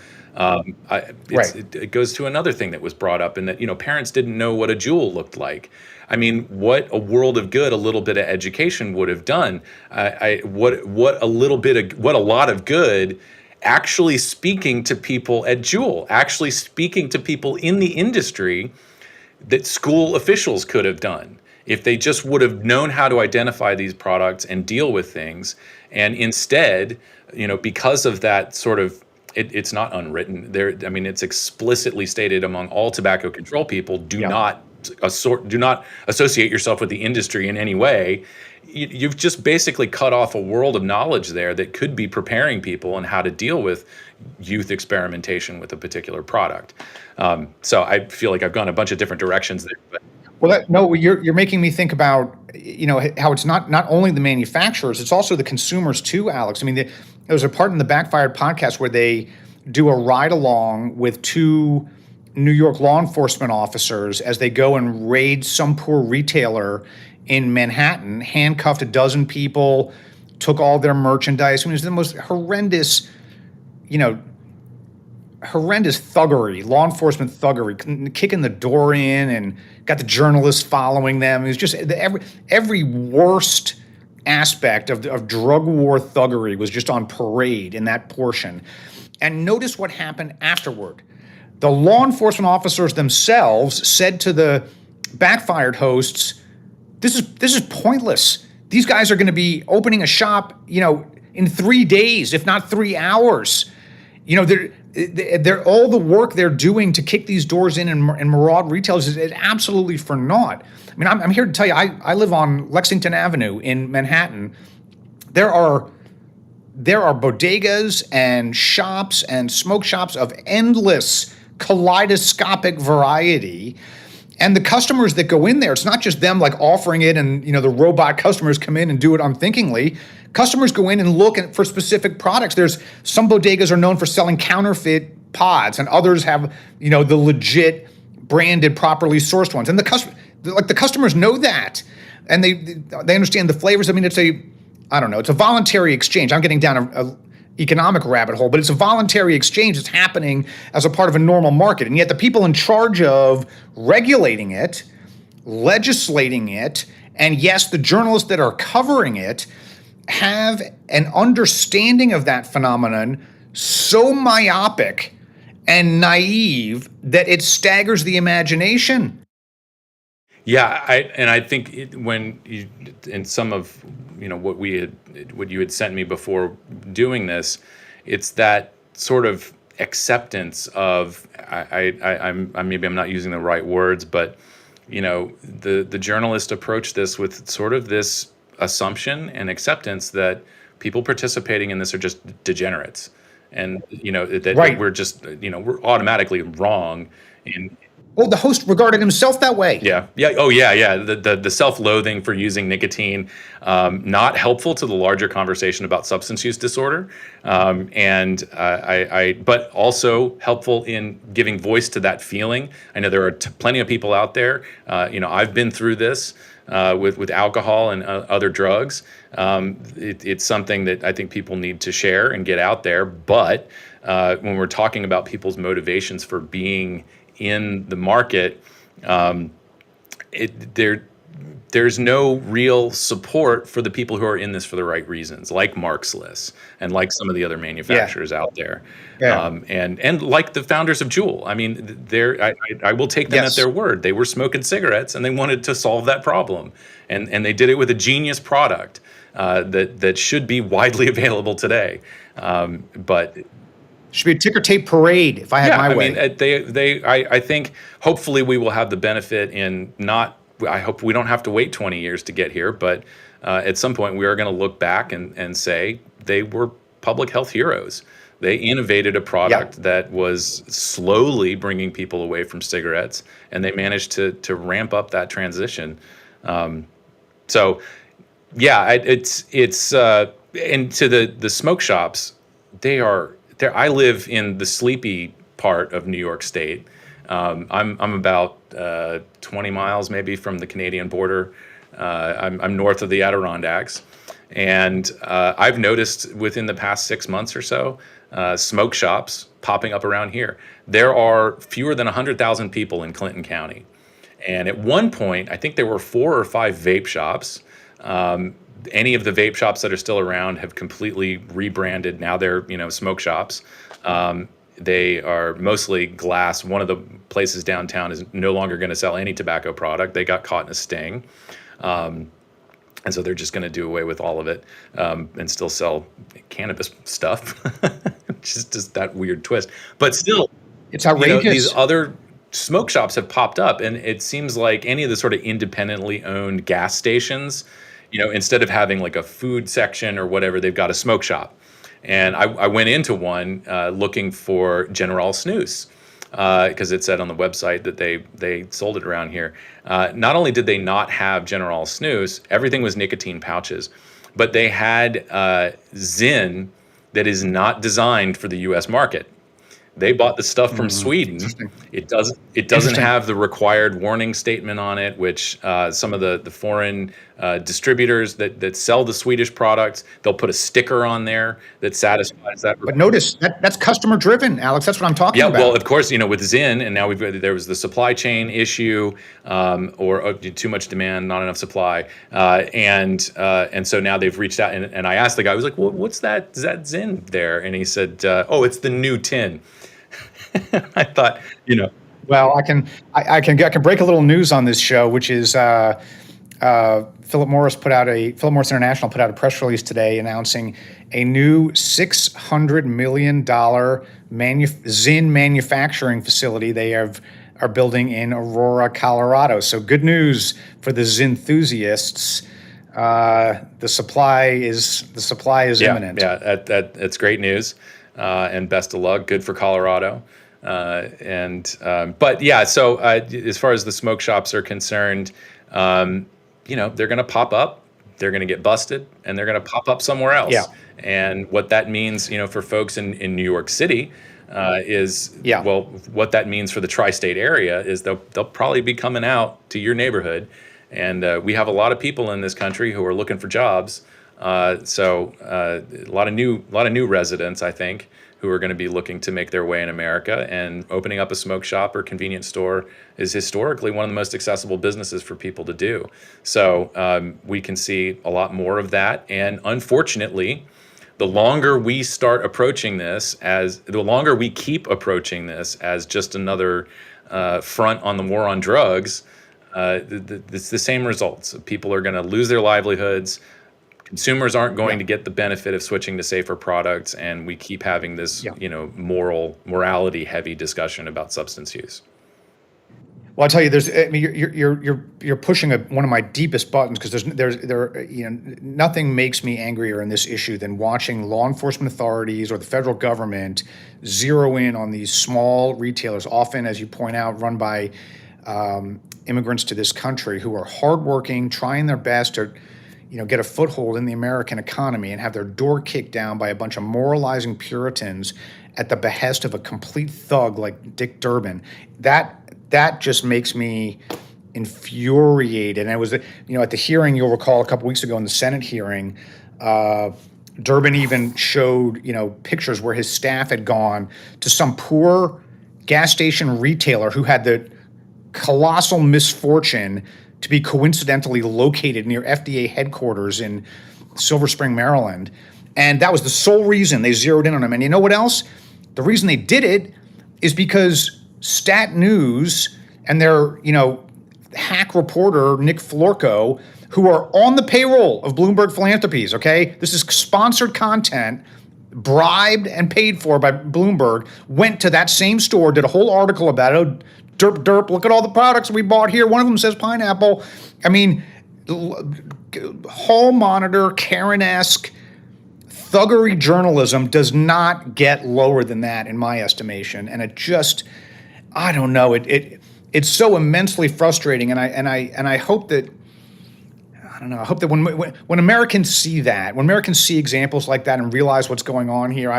It goes to another thing that was brought up, and that parents didn't know what a JUUL looked like. I mean, what a world of good a little bit of education would have done. What a lot of good. Actually speaking to people at JUUL, actually speaking to people in the industry that school officials could have done if they just would have known how to identify these products and deal with things. And instead, because of that sort of, it's not unwritten there. I mean, it's explicitly stated among all tobacco control people, do not associate yourself with the industry in any way. You've just basically cut off a world of knowledge there that could be preparing people on how to deal with youth experimentation with a particular product. So I feel like I've gone a bunch of different directions there. But you're making me think about how it's not only the manufacturers, it's also the consumers too, Alex. I mean, there was a part in the Backfired podcast where they do a ride along with two New York law enforcement officers as they go and raid some poor retailer in Manhattan, handcuffed a dozen people, took all their merchandise. I mean, it was the most horrendous thuggery, law enforcement thuggery, kicking the door in and got the journalists following them. It was just every worst aspect of drug war thuggery was just on parade in that portion. And notice what happened afterward. The law enforcement officers themselves said to the Backfired hosts, This is pointless. These guys are going to be opening a shop, in 3 days, if not 3 hours. They're all the work they're doing to kick these doors in and maraud retailers is absolutely for naught. I mean, I'm here to tell you, I live on Lexington Avenue in Manhattan. There are bodegas and shops and smoke shops of endless kaleidoscopic variety. And the customers that go in there, it's not just them like offering it and the robot customers come in and do it unthinkingly. Customers go in and look for specific products. There's some bodegas are known for selling counterfeit pods, and others have the legit branded, properly sourced ones. And the customers know that, and they understand the flavors. I mean, it's a voluntary exchange. I'm getting down a economic rabbit hole, but it's a voluntary exchange that's happening as a part of a normal market. And yet the people in charge of regulating it, legislating it, and yes, the journalists that are covering it have an understanding of that phenomenon so myopic and naive that it staggers the imagination. Yeah, I think in some of what you had sent me before doing this, it's that sort of acceptance of I'm maybe I'm not using the right words, but the journalist approached this with sort of this assumption and acceptance that people participating in this are just degenerates, and that we're just we're automatically wrong in. Oh, the host regarded himself that way. Yeah. Oh, yeah. The self-loathing for using nicotine, not helpful to the larger conversation about substance use disorder, but also helpful in giving voice to that feeling. I know there are plenty of people out there. I've been through this with alcohol and other drugs. It's something that I think people need to share and get out there. But when we're talking about people's motivations for being in the market, there's no real support for the people who are in this for the right reasons, like Mark's List and like some of the other manufacturers out there, and like the founders of JUUL. I mean, I will take them at their word. They were smoking cigarettes and they wanted to solve that problem, and they did it with a genius product that should be widely available today, but. Should be a ticker tape parade if I had my way. mean, I think hopefully we will have the benefit in not. I hope we don't have to wait 20 years to get here, but at some point we are going to look back and say they were public health heroes. They innovated a product that was slowly bringing people away from cigarettes, and they managed to ramp up that transition. So, yeah, it's and to the smoke shops, they are there. I live in the sleepy part of New York State. I'm about 20 miles maybe from the Canadian border. I'm north of the Adirondacks, and I've noticed within the past 6 months or so, smoke shops popping up around here. There are fewer than 100,000 people in Clinton County. And at one point, I think there were 4 or 5 vape shops. Any of the vape shops that are still around have completely rebranded. Now they're, smoke shops. They are mostly glass. One of the places downtown is no longer going to sell any tobacco product. They got caught in a sting. And so they're just going to do away with all of it and still sell cannabis stuff. just that weird twist. But still, it's outrageous. These other smoke shops have popped up, and it seems like any of the sort of independently owned gas stations, instead of having like a food section or whatever, they've got a smoke shop. And I went into one looking for General Snus because it said on the website that they sold it around here. Not only did they not have General Snus, everything was nicotine pouches, but they had Zyn that is not designed for the U.S. market. They bought the stuff from Sweden. It doesn't have the required warning statement on it, which some of the foreign distributors that sell the Swedish products, they'll put a sticker on there that satisfies that. But notice that's customer driven, Alex. That's what I'm talking about. Yeah, well, of course, with Zyn, and now there was the supply chain issue, or too much demand, not enough supply, and so now they've reached out, and I asked the guy, I was like, well, what's that? Is that Zyn there? And he said, oh, it's the new tin. I thought, Well, I can break a little news on this show, which is Philip Morris International put out a press release today announcing a new $600 million Zyn manufacturing facility they are building in Aurora, Colorado. So good news for the Zyn enthusiasts. The supply is imminent. Yeah, that's great news, and best of luck. Good for Colorado. But yeah, so as far as the smoke shops are concerned, they're going to pop up, they're going to get busted, and they're going to pop up somewhere else. Yeah. And what that means, for folks in New York City, what that means for the tri-state area is they'll probably be coming out to your neighborhood, and we have a lot of people in this country who are looking for jobs. So a lot of new residents, I think, who are going to be looking to make their way in America, and opening up a smoke shop or convenience store is historically one of the most accessible businesses for people to do. So we can see a lot more of that. And unfortunately, the longer we keep approaching this as just another front on the war on drugs, it's the same results. People are going to lose their livelihoods. Consumers aren't going to get the benefit of switching to safer products, and we keep having this, morality-heavy discussion about substance use. Well, I'll tell you, you're pushing one of my deepest buttons, because nothing makes me angrier in this issue than watching law enforcement authorities or the federal government zero in on these small retailers, often, as you point out, run by immigrants to this country who are hardworking, trying their best to get a foothold in the American economy, and have their door kicked down by a bunch of moralizing Puritans at the behest of a complete thug like Dick Durbin. That just makes me infuriated. And it was, at the hearing, you'll recall a couple weeks ago in the Senate hearing, Durbin even showed, pictures where his staff had gone to some poor gas station retailer who had the colossal misfortune to be coincidentally located near FDA headquarters in Silver Spring, Maryland. And that was the sole reason they zeroed in on him. And you know what else? The reason they did it is because Stat News and their, hack reporter, Nick Florco, who are on the payroll of Bloomberg Philanthropies, okay? This is sponsored content bribed and paid for by Bloomberg, went to that same store, did a whole article about it. Oh, derp, derp, look at all the products we bought here. One of them says pineapple. I mean, hall monitor, Karen-esque, thuggery journalism does not get lower than that in my estimation. And it just, I don't know, it's so immensely frustrating. And I hope that, I don't know, I hope that when Americans see that, when Americans see examples like that and realize what's going on here,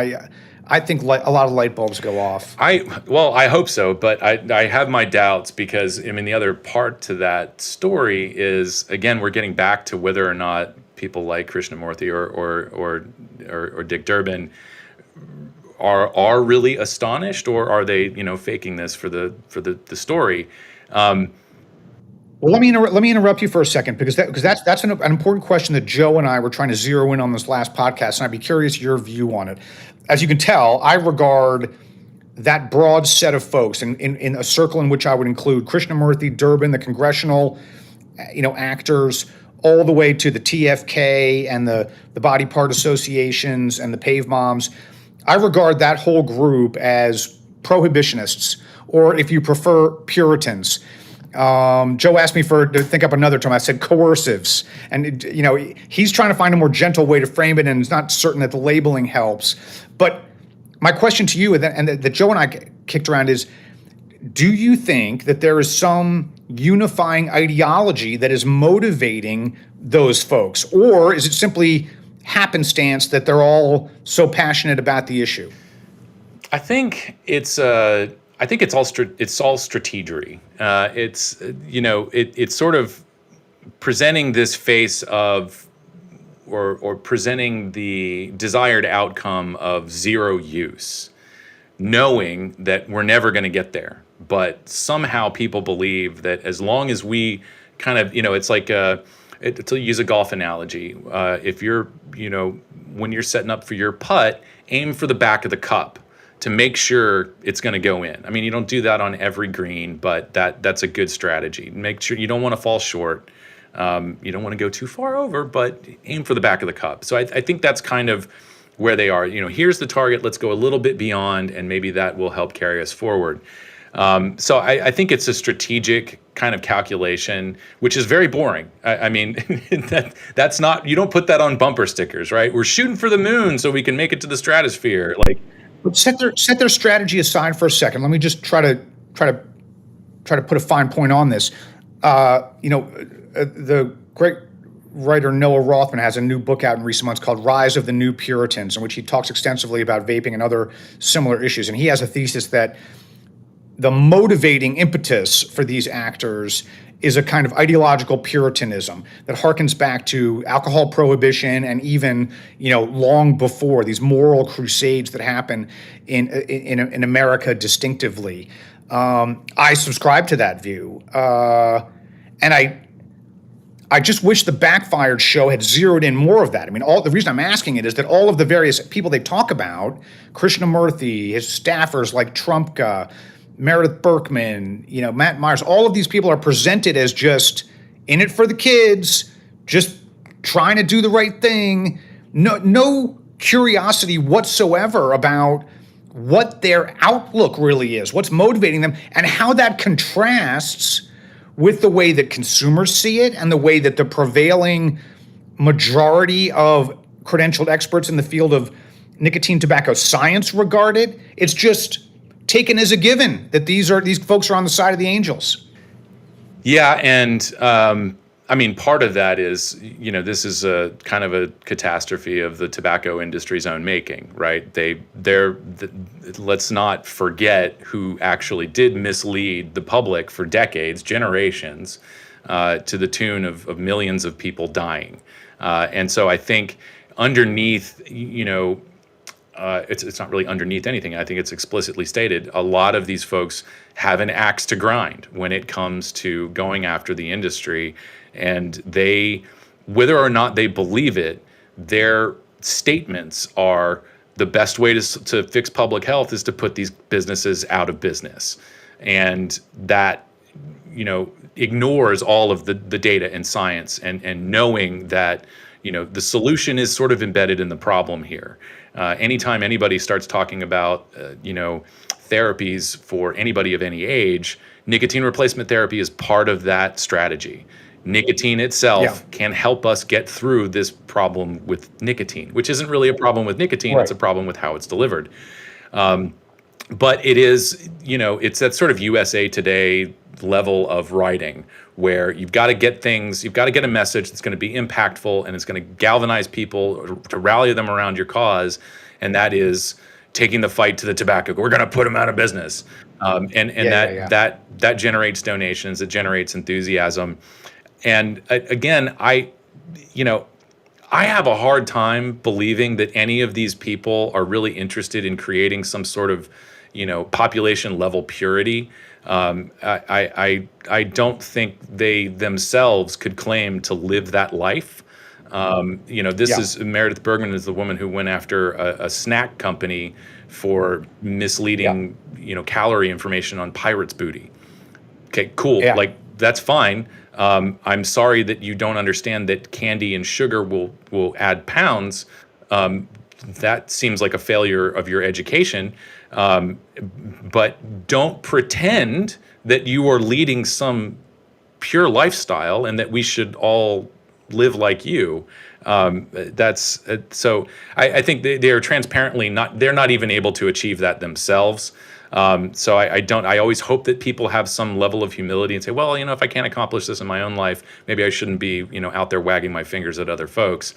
I think a lot of light bulbs go off. I hope so, but I have my doubts because, I mean, the other part to that story is, again, we're getting back to whether or not people like Krishnamurti or Dick Durbin are really astonished, or are they, faking this for the story? Well, let me interrupt you for a second because that's an important question that Joe and I were trying to zero in on this last podcast, and I'd be curious your view on it. As you can tell, I regard that broad set of folks in a circle in which I would include Krishnamurti, Durbin, the congressional, actors, all the way to the TFK and the body part associations and the PAVE moms. I regard that whole group as prohibitionists, or if you prefer, Puritans. Joe asked me to think up another term. I said coercives, and he's trying to find a more gentle way to frame it, and it's not certain that the labeling helps. But my question to you, and that Joe and I kicked around, is: do you think that there is some unifying ideology that is motivating those folks, or is it simply happenstance that they're all so passionate about the issue? I think it's all strategery. It's sort of presenting this face of, or presenting the desired outcome of zero use, knowing that we're never going to get there. But somehow people believe that as long as we kind of, it's like, to use a golf analogy, if you're, when you're setting up for your putt, aim for the back of the cup to make sure it's going to go in. I mean, you don't do that on every green, but that's a good strategy. Make sure you don't want to fall short. You don't want to go too far over, but aim for the back of the cup. So I think that's kind of where they are. Here's the target. Let's go a little bit beyond, and maybe that will help carry us forward. So I think it's a strategic kind of calculation, which is very boring. I mean, that's not, you don't put that on bumper stickers, right? We're shooting for the moon so we can make it to the stratosphere. Like, but set their strategy aside for a second. Let me just try to put a fine point on this. The great writer Noah Rothman has a new book out in recent months called Rise of the New Puritans, in which he talks extensively about vaping and other similar issues. And he has a thesis that the motivating impetus for these actors is a kind of ideological Puritanism that harkens back to alcohol prohibition and even, long before, these moral crusades that happen in America distinctively. I subscribe to that view. And I just wish the Backfired show had zeroed in more of that. I mean, the reason I'm asking it is that all of the various people they talk about, Krishnamurti, his staffers like Trumpka, Meredith Berkman, Matt Myers, all of these people are presented as just in it for the kids, just trying to do the right thing. No curiosity whatsoever about what their outlook really is, what's motivating them, and how that contrasts with the way that consumers see it and the way that the prevailing majority of credentialed experts in the field of nicotine tobacco science regard it. It's just taken as a given that these folks are on the side of the angels. Yeah, and I mean, part of that is, this is a kind of a catastrophe of the tobacco industry's own making, right? Let's not forget who actually did mislead the public for decades, generations, to the tune of millions of people dying. And so I think underneath, it's not really underneath anything. I think it's explicitly stated. A lot of these folks have an axe to grind when it comes to going after the industry, and whether or not they believe it, their statements are the best way to fix public health is to put these businesses out of business, and that ignores all of the data and science and knowing that The solution is sort of embedded in the problem here. Anytime anybody starts talking about, therapies for anybody of any age, nicotine replacement therapy is part of that strategy. Nicotine itself can help us get through this problem with nicotine, which isn't really a problem with nicotine. It's a problem with how it's delivered. But it is, it's that sort of USA Today level of writing where you've got to get a message that's going to be impactful and it's going to galvanize people to rally them around your cause. And that is taking the fight to the tobacco. We're going to put them out of business. That generates donations. It generates enthusiasm. And again, I have a hard time believing that any of these people are really interested in creating some sort of, population level purity. I don't think they themselves could claim to live that life. This is Meredith Bergman is the woman who went after a snack company for misleading, calorie information on pirate's booty. Okay, cool. Yeah. Like, that's fine. I'm sorry that you don't understand that candy and sugar will add pounds. That seems like a failure of your education. But don't pretend that you are leading some pure lifestyle and that we should all live like you. So I think they are transparently they're not even able to achieve that themselves. So I always hope that people have some level of humility and say, well, if I can't accomplish this in my own life, maybe I shouldn't be, out there wagging my fingers at other folks.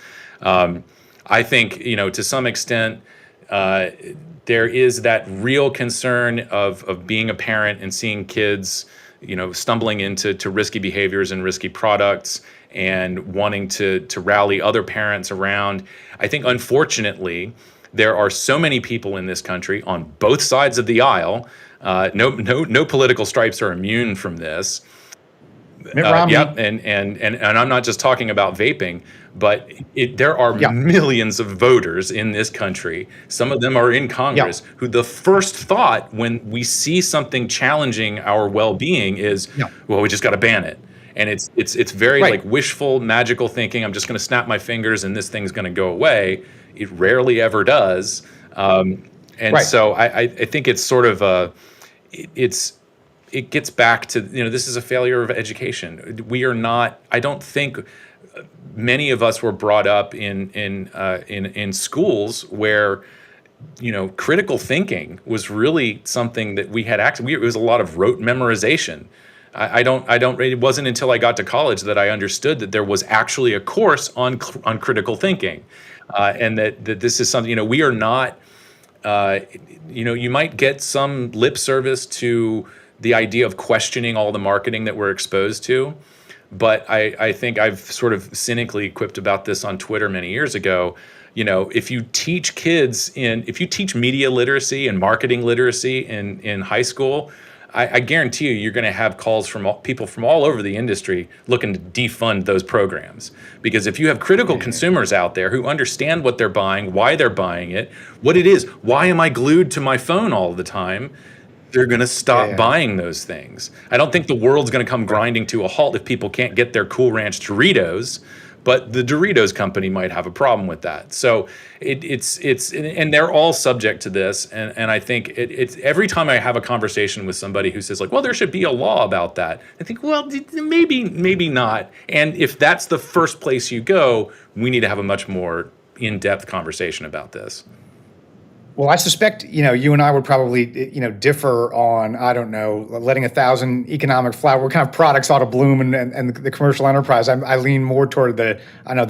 I think, to some extent, there is that real concern of being a parent and seeing kids, stumbling into risky behaviors and risky products and wanting to rally other parents around. I think, unfortunately, there are so many people in this country on both sides of the aisle. No political stripes are immune from this. And I'm not just talking about vaping, but there are millions of voters in this country. Some of them are in Congress who the first thought when we see something challenging our well-being is, well, we just got to ban it. And it's very like wishful, magical thinking. I'm just going to snap my fingers and this thing's going to go away. It rarely ever does. So I think it's sort of it gets back to, this is a failure of education. We are not, I don't think many of us were brought up in schools where, critical thinking was really something that we had it was a lot of rote memorization. It wasn't until I got to college that I understood that there was actually a course on critical thinking. And that this is something, we are not, you might get some lip service to the idea of questioning all the marketing that we're exposed to. But I think I've sort of cynically quipped about this on Twitter many years ago. If you teach media literacy and marketing literacy in high school, I guarantee you're going to have calls from people from all over the industry looking to defund those programs. Because if you have critical consumers out there who understand what they're buying, why they're buying it, what it is, why am I glued to my phone all the time, they're going to stop buying those things. I don't think the world's going to come grinding to a halt if people can't get their Cool Ranch Doritos. But the Doritos company might have a problem with that. So and they're all subject to this. And I think it's every time I have a conversation with somebody who says like, well, there should be a law about that. I think, well, maybe not. And if that's the first place you go, we need to have a much more in-depth conversation about this. Well, I suspect, you and I would probably, differ on, I don't know, letting 1,000 economic flower, what kind of products ought to bloom and the commercial enterprise. I lean more toward the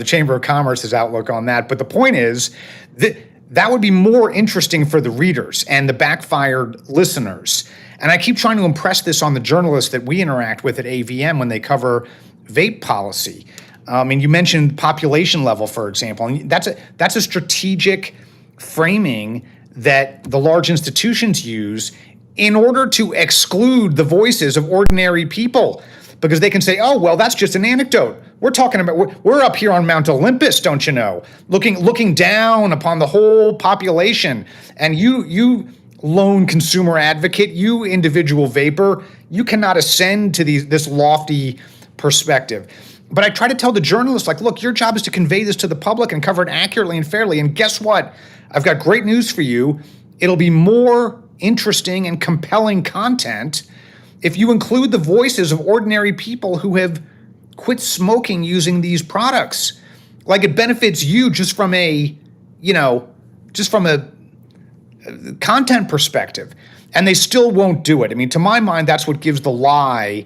Chamber of Commerce's outlook on that. But the point is that would be more interesting for the readers and the Backfired listeners. And I keep trying to impress this on the journalists that we interact with at AVM when they cover vape policy. You mentioned population level, for example, and that's a strategic framing that the large institutions use in order to exclude the voices of ordinary people, because they can say, oh, well, that's just an anecdote. We're talking about, we're up here on Mount Olympus, don't you know, looking down upon the whole population. And you lone consumer advocate, you individual vapor, you cannot ascend to this lofty perspective. But I try to tell the journalists, like, look, your job is to convey this to the public and cover it accurately and fairly. And guess what? I've got great news for you. It'll be more interesting and compelling content if you include the voices of ordinary people who have quit smoking using these products. Like, it benefits you just from a content perspective. And they still won't do it. I mean, to my mind, that's what gives the lie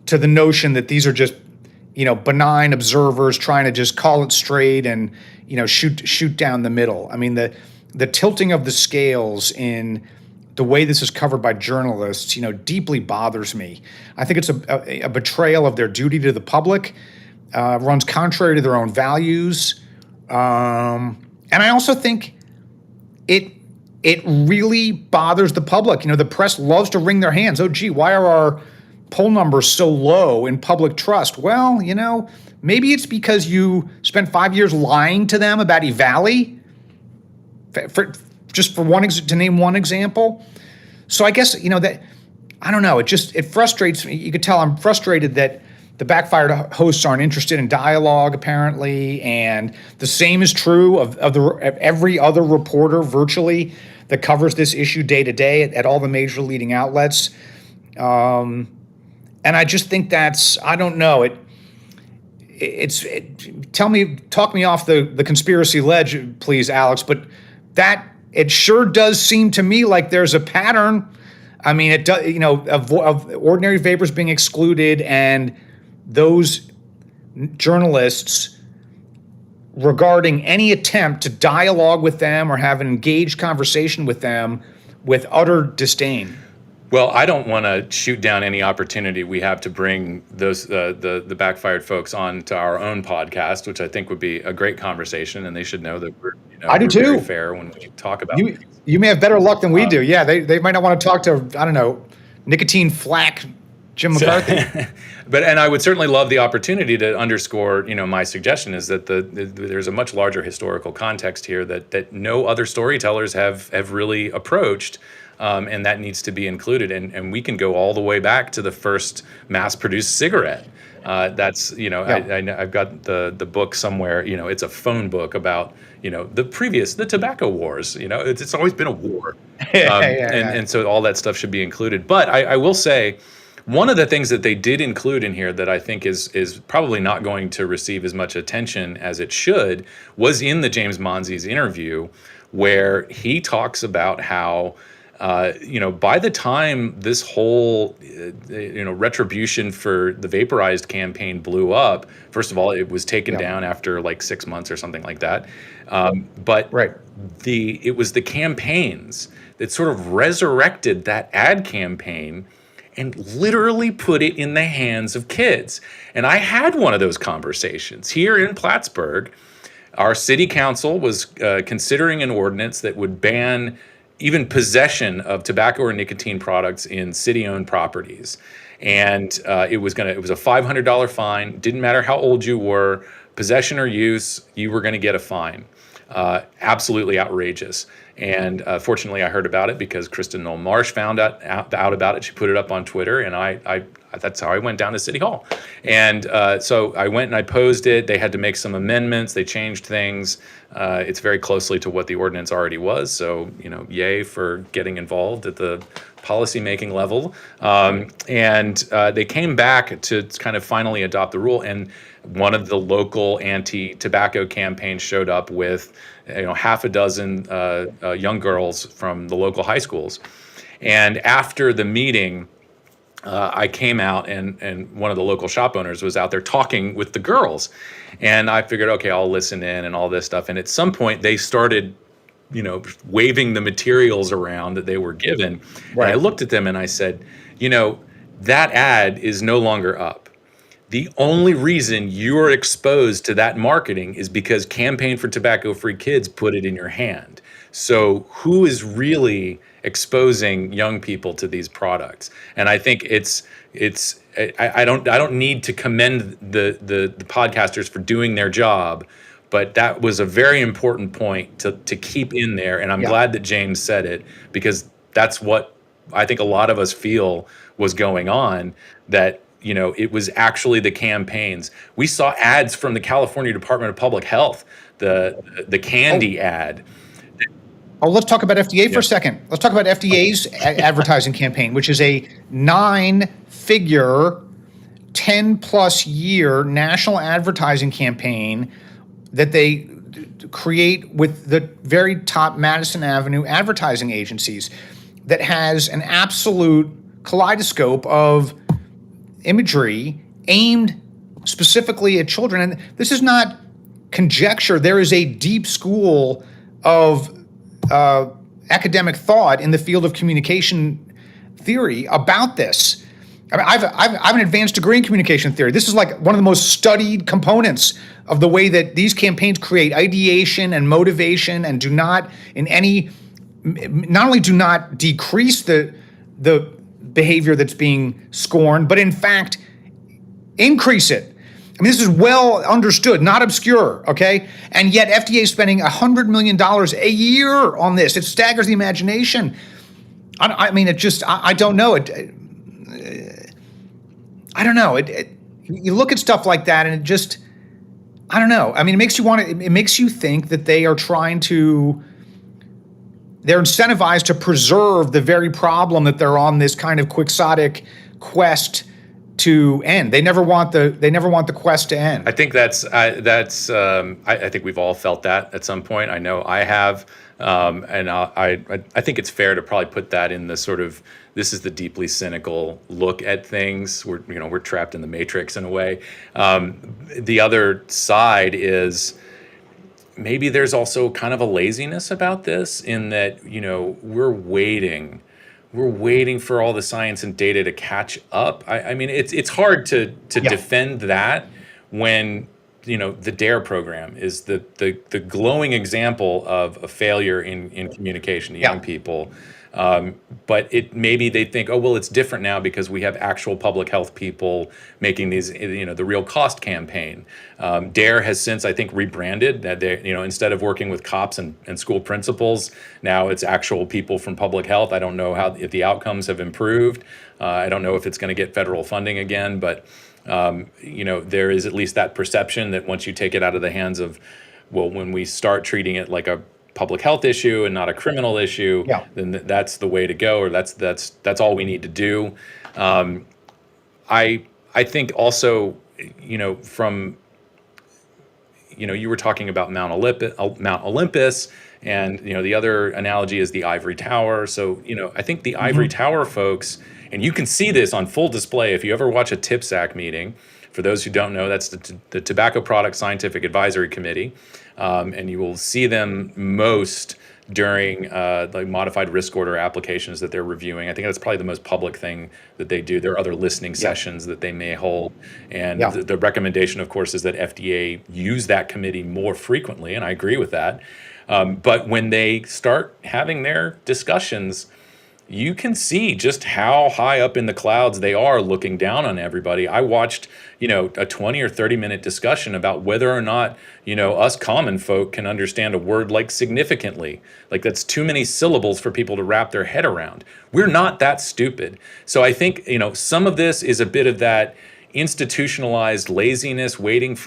to the notion that these are just, benign observers trying to just call it straight and, shoot down the middle. I mean, the tilting of the scales in the way this is covered by journalists, deeply bothers me. I think it's a betrayal of their duty to the public, runs contrary to their own values. And I also think it really bothers the public. The press loves to wring their hands. Oh, gee, why are our poll numbers so low in public trust? Well, maybe it's because you spent 5 years lying to them about EVALI, to name one example. So I guess, that, I don't know, it frustrates me. You could tell I'm frustrated that the Backfired hosts aren't interested in dialogue, apparently, and the same is true of every other reporter virtually that covers this issue day to day at all the major leading outlets. And I just think that's, I don't know, talk me off the conspiracy ledge, please, Alex, but it sure does seem to me like there's a pattern. I mean, it does, of ordinary vapors being excluded, and those journalists regarding any attempt to dialogue with them or have an engaged conversation with them with utter disdain. Well, I don't want to shoot down any opportunity we have to bring those the Backfired folks on to our own podcast, which I think would be a great conversation, and they should know that we're I do we're too. very fair when we talk about it. You may have better luck than we do. Yeah, they might not want to talk to, I don't know, nicotine flack Jim McCarthy. And I would certainly love the opportunity to underscore, my suggestion is that there's a much larger historical context here that no other storytellers have really approached. And that needs to be included. And we can go all the way back to the first mass-produced cigarette. That's, I've got the book somewhere, it's a phone book about, the tobacco wars, it's always been a war. And so all that stuff should be included. But I will say, one of the things that they did include in here that I think is probably not going to receive as much attention as it should was in the James Monzi's interview, where he talks about how, by the time this whole, retribution for the vaporized campaign blew up, first of all, it was taken down after like 6 months or something like that. But it was the campaigns that sort of resurrected that ad campaign and literally put it in the hands of kids. And I had one of those conversations here in Plattsburgh. Our city council was considering an ordinance that would ban even possession of tobacco or nicotine products in city-owned properties. And it was a $500 fine. Didn't matter how old you were, possession or use, you were going to get a fine. Absolutely outrageous. And fortunately, I heard about it because Kristen Noel Marsh found out about it. She put it up on Twitter, and that's how I went down to City Hall. And so I went and I posed it. They had to make some amendments. They changed things. It's very closely to what the ordinance already was. So, yay for getting involved at the policymaking level. And they came back to kind of finally adopt the rule. And one of the local anti-tobacco campaigns showed up with, half a dozen young girls from the local high schools. And after the meeting, I came out and one of the local shop owners was out there talking with the girls. And I figured, okay, I'll listen in and all this stuff. And at some point they started, waving the materials around that they were given. Right. And I looked at them and I said, that ad is no longer up. The only reason you're exposed to that marketing is because Campaign for Tobacco-Free Kids put it in your hand. So who is really exposing young people to these products? And I think I don't need to commend the podcasters for doing their job, but that was a very important point to keep in there. And I'm glad that James said it, because that's what I think a lot of us feel was going on, that it was actually the campaigns. We saw ads from the California Department of Public Health, the candy ad. Oh, let's talk about FDA for a second. Let's talk about FDA's advertising campaign, which is a 9-figure, 10-plus year national advertising campaign that they create with the very top Madison Avenue advertising agencies that has an absolute kaleidoscope of imagery aimed specifically at children. And this is not conjecture. There is a deep school of academic thought in the field of communication theory about this. I mean, I've an advanced degree in communication theory. This is like one of the most studied components of the way that these campaigns create ideation and motivation, and do not not only do not decrease the behavior that's being scorned, but in fact increase it. I mean, this is well understood, not obscure, okay? And yet FDA is spending $100 million a year on this. It staggers the imagination. I mean, it just, I don't know. I don't know. You look at stuff like that and it just, I don't know. I mean, it makes you think that they're incentivized to preserve the very problem that they're on this kind of quixotic quest to end. They never want the quest to end. I think I think we've all felt that at some point. I know I have, and I think it's fair to probably put that in the sort of, this is the deeply cynical look at things. We're trapped in the matrix in a way. The other side is maybe there's also kind of a laziness about this, in that we're waiting for all the science and data to catch up. I mean, it's hard to defend that when the DARE program is the glowing example of a failure in communication to young people. But maybe they think, oh, well, it's different now because we have actual public health people making these, the real cost campaign. DARE has since, I think, rebranded that they, instead of working with cops and school principals, now it's actual people from public health. I don't know if the outcomes have improved. I don't know if it's going to get federal funding again, but there is at least that perception that once you take it out of the hands of, well, when we start treating it like a public health issue and not a criminal issue, then that's the way to go, or that's all we need to do. I think also, from you were talking about Mount Olympus, and the other analogy is the ivory tower. So I think the ivory tower folks, and you can see this on full display if you ever watch a TPSAC meeting. For those who don't know, that's the Tobacco Product Scientific Advisory Committee. And you will see them most during the modified risk order applications that they're reviewing. I think that's probably the most public thing that they do. There are other listening sessions that they may hold. And the recommendation, of course, is that FDA use that committee more frequently, and I agree with that. But when they start having their discussions, you can see just how high up in the clouds they are looking down on everybody. I watched, a 20 or 30-minute discussion about whether or not, us common folk can understand a word like significantly. Like, that's too many syllables for people to wrap their head around. We're not that stupid. So I think, some of this is a bit of that institutionalized laziness, waiting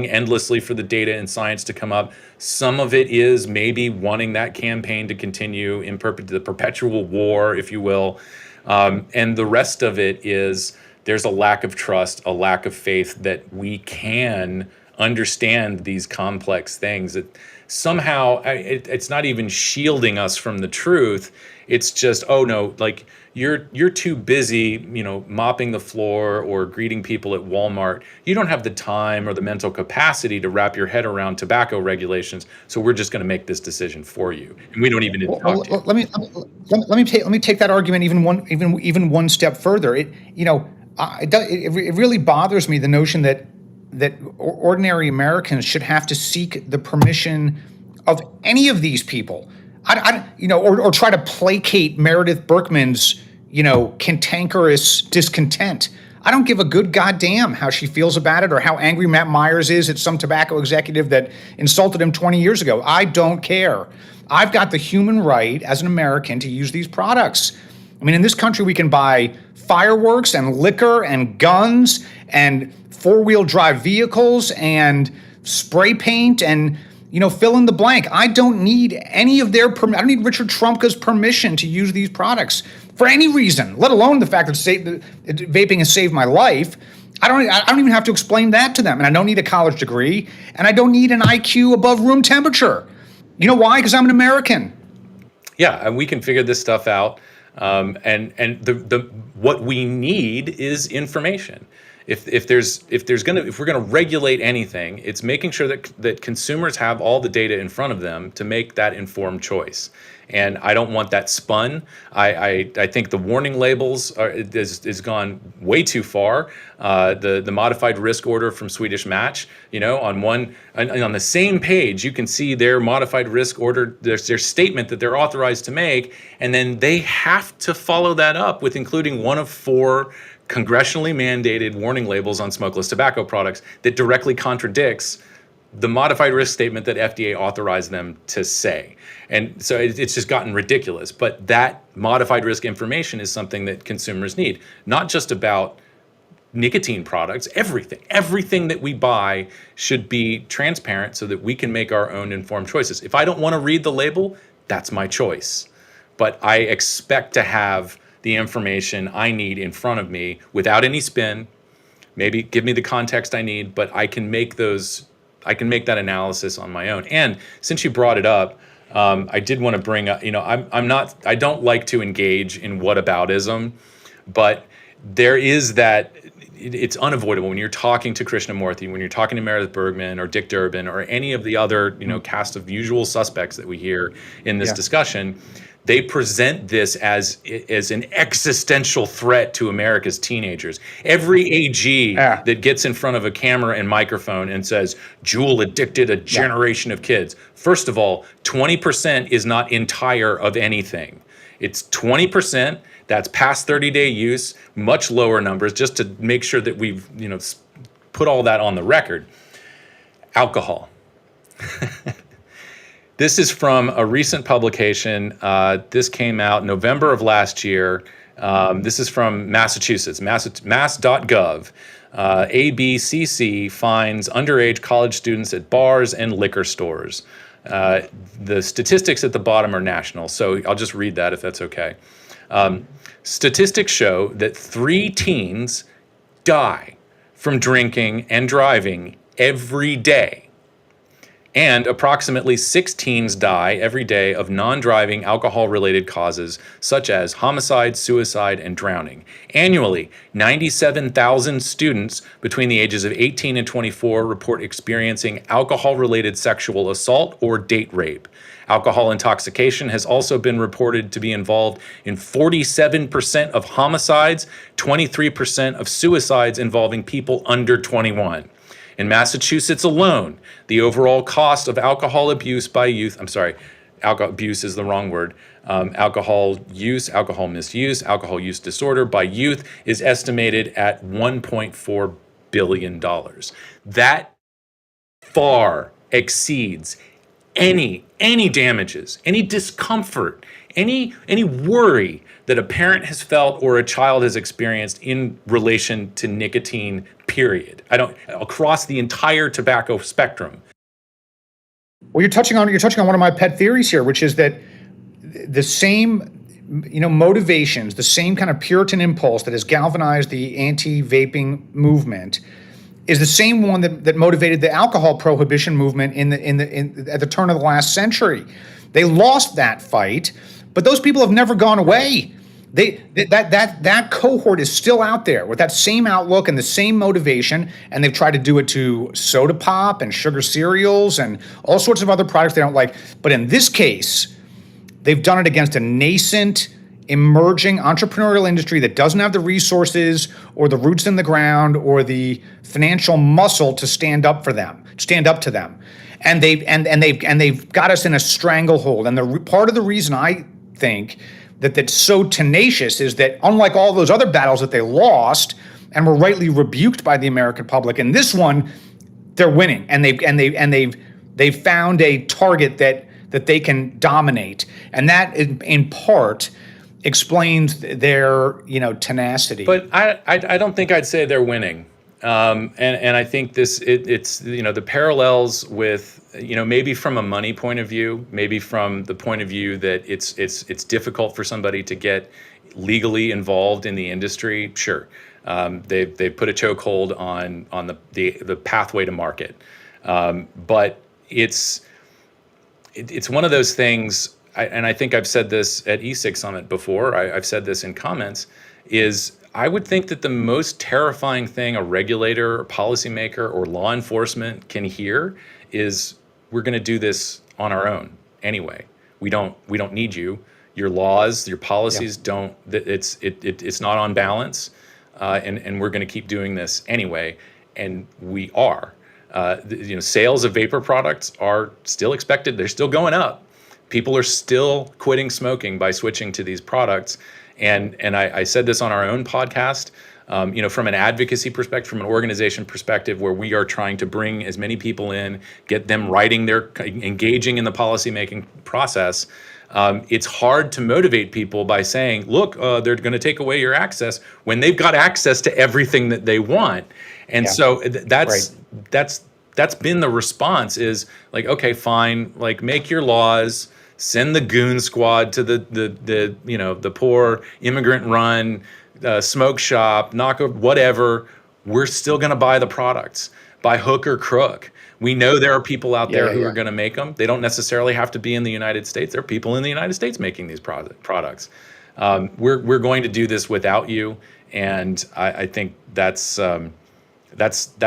endlessly for the data and science to come up. Some of it is maybe wanting that campaign to continue in the perpetual war, if you will. And the rest of it is there's a lack of trust, a lack of faith that we can understand these complex things. That somehow it's not even shielding us from the truth. It's just, oh no, like you're too busy, mopping the floor or greeting people at Walmart. You don't have the time or the mental capacity to wrap your head around tobacco regulations. So we're just going to make this decision for you, and we don't even need to talk to you. Let me take that argument even one step further. It really bothers me, the notion that ordinary Americans should have to seek the permission of any of these people. Or try to placate Meredith Berkman's, cantankerous discontent. I don't give a good goddamn how she feels about it, or how angry Matt Myers is at some tobacco executive that insulted him 20 years ago. I don't care. I've got the human right as an American to use these products. I mean, in this country, we can buy fireworks and liquor and guns and four-wheel drive vehicles and spray paint and, fill in the blank. I don't need any of their I don't need Richard Trumka's permission to use these products for any reason, let alone the fact that vaping has saved my life. I don't even have to explain that to them. And I don't need a college degree, and I don't need an IQ above room temperature. You know why? Because I'm an American. Yeah, and we can figure this stuff out. And the what we need is information. If we're gonna regulate anything, it's making sure that consumers have all the data in front of them to make that informed choice. And I don't want that spun. I think the warning labels is gone way too far. The modified risk order from Swedish Match, on the same page, you can see their modified risk order, their statement that they're authorized to make, and then they have to follow that up with including one of 4 congressionally mandated warning labels on smokeless tobacco products that directly contradicts the modified risk statement that FDA authorized them to say. And so it's just gotten ridiculous. But that modified risk information is something that consumers need, not just about nicotine products, everything that we buy should be transparent so that we can make our own informed choices. If I don't want to read the label, that's my choice. But I expect to have the information I need in front of me without any spin. Maybe give me the context I need, but I can make that analysis on my own. And since you brought it up, I did want to bring up, I don't like to engage in whataboutism, but there is that, it's unavoidable when you're talking to Krishnamurti, when you're talking to Meredith Bergman or Dick Durbin or any of the other, cast of usual suspects that we hear in this discussion. They present this as an existential threat to America's teenagers. Every AG that gets in front of a camera and microphone and says, JUUL addicted a generation of kids. First of all, 20% is not entire of anything. It's 20%. That's past 30-day use, much lower numbers, just to make sure that we've put all that on the record. Alcohol. This is from a recent publication. This came out November of last year. This is from Massachusetts, mass.gov. ABCC finds underage college students at bars and liquor stores. The statistics at the bottom are national, so I'll just read that if that's okay. Statistics show that 3 teens die from drinking and driving every day. And approximately 6 teens die every day of non-driving alcohol-related causes, such as homicide, suicide, and drowning. Annually, 97,000 students between the ages of 18 and 24 report experiencing alcohol-related sexual assault or date rape. Alcohol intoxication has also been reported to be involved in 47% of homicides, 23% of suicides involving people under 21. In Massachusetts alone, the overall cost of alcohol abuse by youth, alcohol abuse is the wrong word, alcohol use, alcohol misuse, alcohol use disorder by youth is estimated at $1.4 billion. That far exceeds any damages, any discomfort, any worry that a parent has felt or a child has experienced in relation to nicotine, period. Across the entire tobacco spectrum. Well, you're touching on one of my pet theories here, which is that the same, motivations, the same kind of Puritan impulse that has galvanized the anti-vaping movement is the same one that motivated the alcohol prohibition movement at the turn of the last century. They lost that fight, but those people have never gone away. That cohort is still out there with that same outlook and the same motivation, and they've tried to do it to soda pop and sugar cereals and all sorts of other products they don't like. But in this case, they've done it against a nascent, emerging entrepreneurial industry that doesn't have the resources or the roots in the ground or the financial muscle to stand up to them. And they've got us in a stranglehold. And part of the reason I think that's so tenacious is that, unlike all those other battles that they lost and were rightly rebuked by the American public, in this one they're winning, and they've found a target that they can dominate, and that in part explains their, tenacity. But I don't think I'd say they're winning. And I think it's the parallels with, maybe from a money point of view, maybe from the point of view that it's difficult for somebody to get legally involved in the industry. Sure, they've put a chokehold on the pathway to market, but it's one of those things. And I think I've said this at eSig Summit before. I've said this in comments. I would think that the most terrifying thing a regulator or policymaker or law enforcement can hear is, we're going to do this on our own anyway. We don't need you. Your laws, your policies don't. It's not on balance, and we're going to keep doing this anyway. And we are. Sales of vapor products are still expected. They're still going up. People are still quitting smoking by switching to these products. And I said this on our own podcast, from an advocacy perspective, from an organization perspective, where we are trying to bring as many people in, get them engaging in the policymaking process. It's hard to motivate people by saying, look, they're going to take away your access when they've got access to everything that they want. And so that's been the response, is like, okay, fine, like, make your laws, send the goon squad to the poor immigrant run smoke shop, whatever. We're still going to buy the products by hook or crook. We know there are people out there who are going to make them. They don't necessarily have to be in the United States. There are people in the United States making these products. We're going to do this without you, and I think that's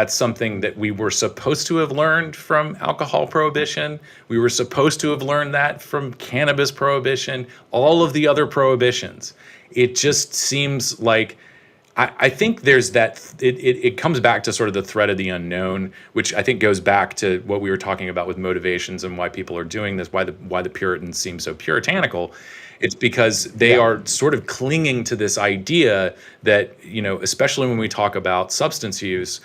something that we were supposed to have learned from alcohol prohibition. We were supposed to have learned that from cannabis prohibition, all of the other prohibitions. It just seems like, I think there's that, it comes back to sort of the threat of the unknown, which I think goes back to what we were talking about with motivations and why people are doing this, why the Puritans seem so puritanical. It's because they are sort of clinging to this idea that, especially when we talk about substance use,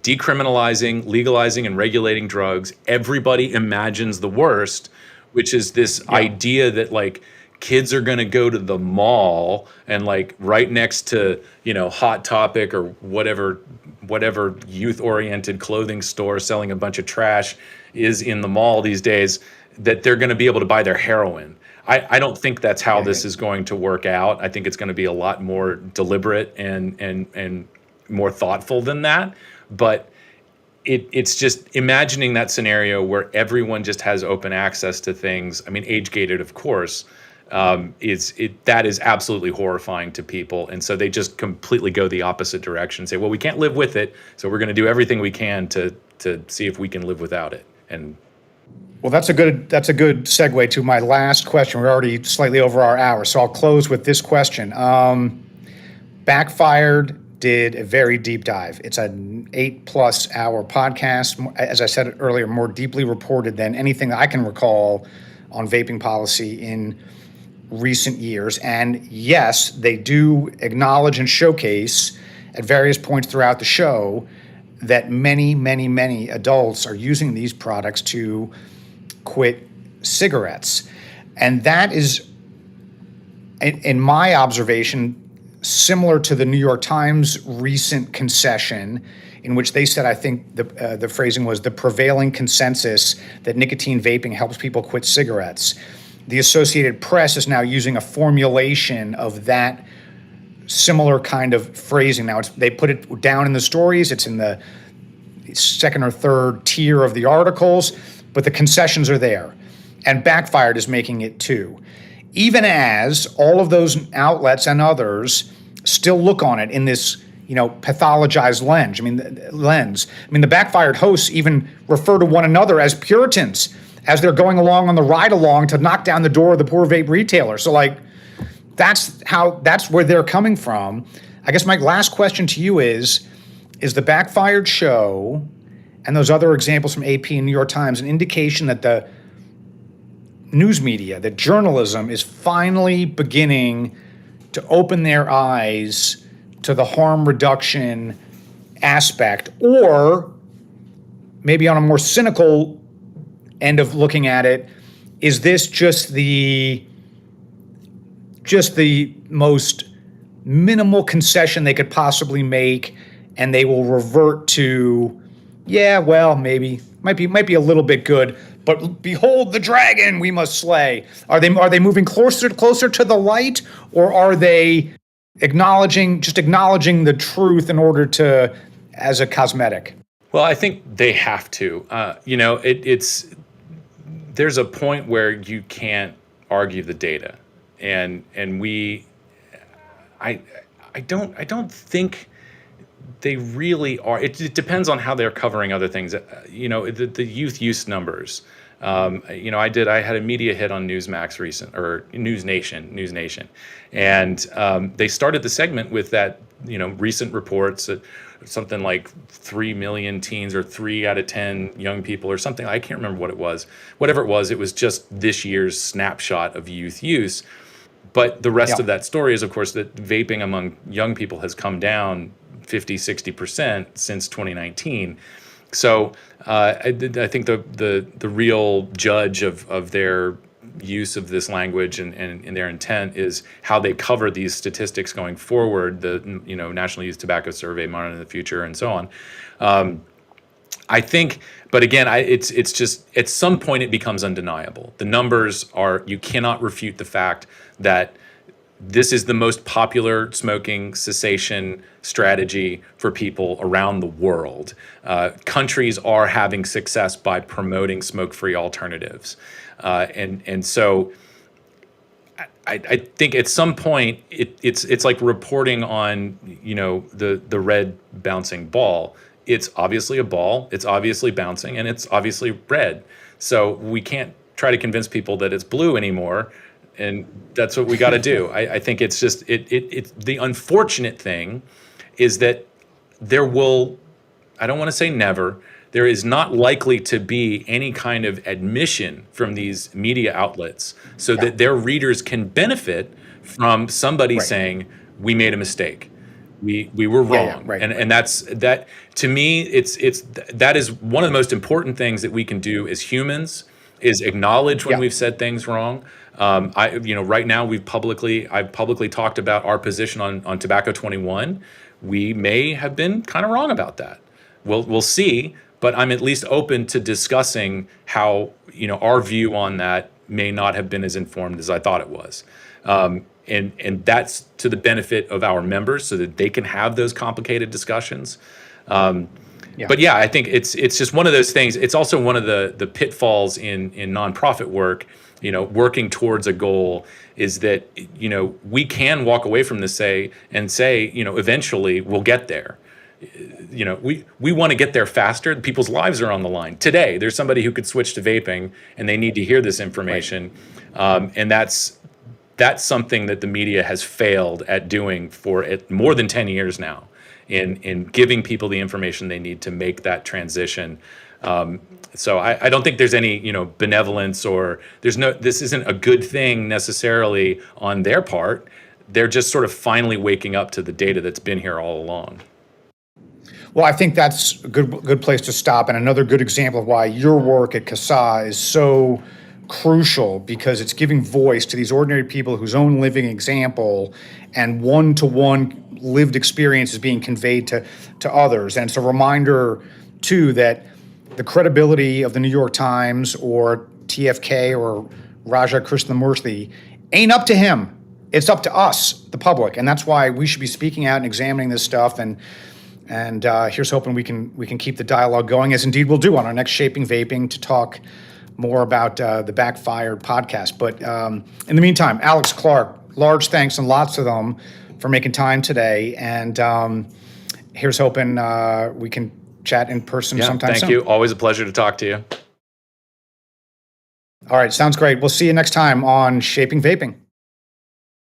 decriminalizing, legalizing, and regulating drugs, everybody imagines the worst, which is this idea that, like, kids are going to go to the mall and, like, right next to, Hot Topic or whatever youth-oriented clothing store selling a bunch of trash is in the mall these days, that they're going to be able to buy their heroin. I don't think that's how this is going to work out. I think it's going to be a lot more deliberate and more thoughtful than that. But it's just imagining that scenario where everyone just has open access to things. I mean, age-gated, of course, that is absolutely horrifying to people. And so they just completely go the opposite direction, say, well, we can't live with it, so we're going to do everything we can to see if we can live without it. And well, that's a good segue to my last question. We're already slightly over our hour, so I'll close with this question. Backfired did a very deep dive. It's an 8+ hour podcast. As I said earlier, more deeply reported than anything that I can recall on vaping policy in recent years. And yes, they do acknowledge and showcase at various points throughout the show that many, many, many adults are using these products to quit cigarettes. And that is, in my observation, similar to the New York Times recent concession, in which they said, I think the phrasing was, the prevailing consensus that nicotine vaping helps people quit cigarettes. The Associated Press is now using a formulation of that similar kind of phrasing. Now, they put it down in the stories. It's in the second or third tier of the articles, but the concessions are there. And Backfired is making it too. Even as all of those outlets and others still look on it in this, pathologized lens. I mean, the Backfired hosts even refer to one another as Puritans as they're going along on the ride along to knock down the door of the poor vape retailer. So, like, that's where they're coming from. I guess my last question to you is the Backfired show and those other examples from AP and New York Times an indication that the news media, that journalism is finally beginning to open their eyes to the harm reduction aspect? Or maybe on a more cynical end of looking at it, is this just the just the most minimal concession they could possibly make, and they will revert to, yeah, well, maybe might be a little bit good, but behold the dragon we must slay. Are they moving closer to the light, or are they acknowledging the truth in order to, as a cosmetic? Well, I think they have to. It's there's a point where you can't argue the data, and I don't think they really are. It depends on how they're covering other things. The youth use numbers. I had a media hit on Newsmax News Nation, and they started the segment with that, recent reports that something like 3 million teens, or 3 out of 10 young people, or something. I can't remember what it was. Whatever it was just this year's snapshot of youth use. But the rest of that story is, of course, that vaping among young people has come down 50, 60% since 2019. So I think the real judge of their use of this language and their intent is how they cover these statistics going forward. The National Youth Tobacco Survey, Modern in the Future, and so on. I think, but again, it's just at some point it becomes undeniable. The numbers are, you cannot refute the fact that this is the most popular smoking cessation strategy for people around the world. Countries are having success by promoting smoke-free alternatives. And so I think at some point it's like reporting on, the red bouncing ball. It's obviously a ball, it's obviously bouncing, and it's obviously red. So we can't try to convince people that it's blue anymore. And that's what we got to do. I think it's just it's the unfortunate thing is that there will, I don't want to say never, there is not likely to be any kind of admission from these media outlets so that their readers can benefit from somebody saying, we made a mistake. We were wrong. And that's that, to me, that is one of the most important things that we can do as humans, is acknowledge when we've said things wrong. Right now I've publicly talked about our position on Tobacco 21. We may have been kind of wrong about that. We'll see, but I'm at least open to discussing how, our view on that may not have been as informed as I thought it was. And that's to the benefit of our members so that they can have those complicated discussions. But yeah, I think it's just one of those things. It's also one of the pitfalls in nonprofit work, working towards a goal, is that, we can walk away from this and say, eventually we'll get there. We want to get there faster. People's lives are on the line. Today, there's somebody who could switch to vaping and they need to hear this information. And that's something that the media has failed at doing for more than 10 years now, in giving people the information they need to make that transition. So I don't think there's any, benevolence, or this isn't a good thing necessarily on their part. They're just sort of finally waking up to the data that's been here all along. Well, I think that's a good place to stop, and another good example of why your work at CASAA is so crucial, because it's giving voice to these ordinary people whose own living example and one-to-one lived experience is being conveyed to others. And it's a reminder, too, that the credibility of the New York Times or TFK or Raja Krishnamurthy ain't up to him. It's up to us, the public, and that's why we should be speaking out and examining this stuff. And here's hoping we can keep the dialogue going, as indeed we'll do on our next Shaping Vaping, to talk more about the Backfired podcast. But in the meantime, Alex Clark, large thanks, and lots of them, for making time today. And here's hoping we can chat in person sometime soon. Thank you. Always a pleasure to talk to you. All right, sounds great. We'll see you next time on Shaping Vaping.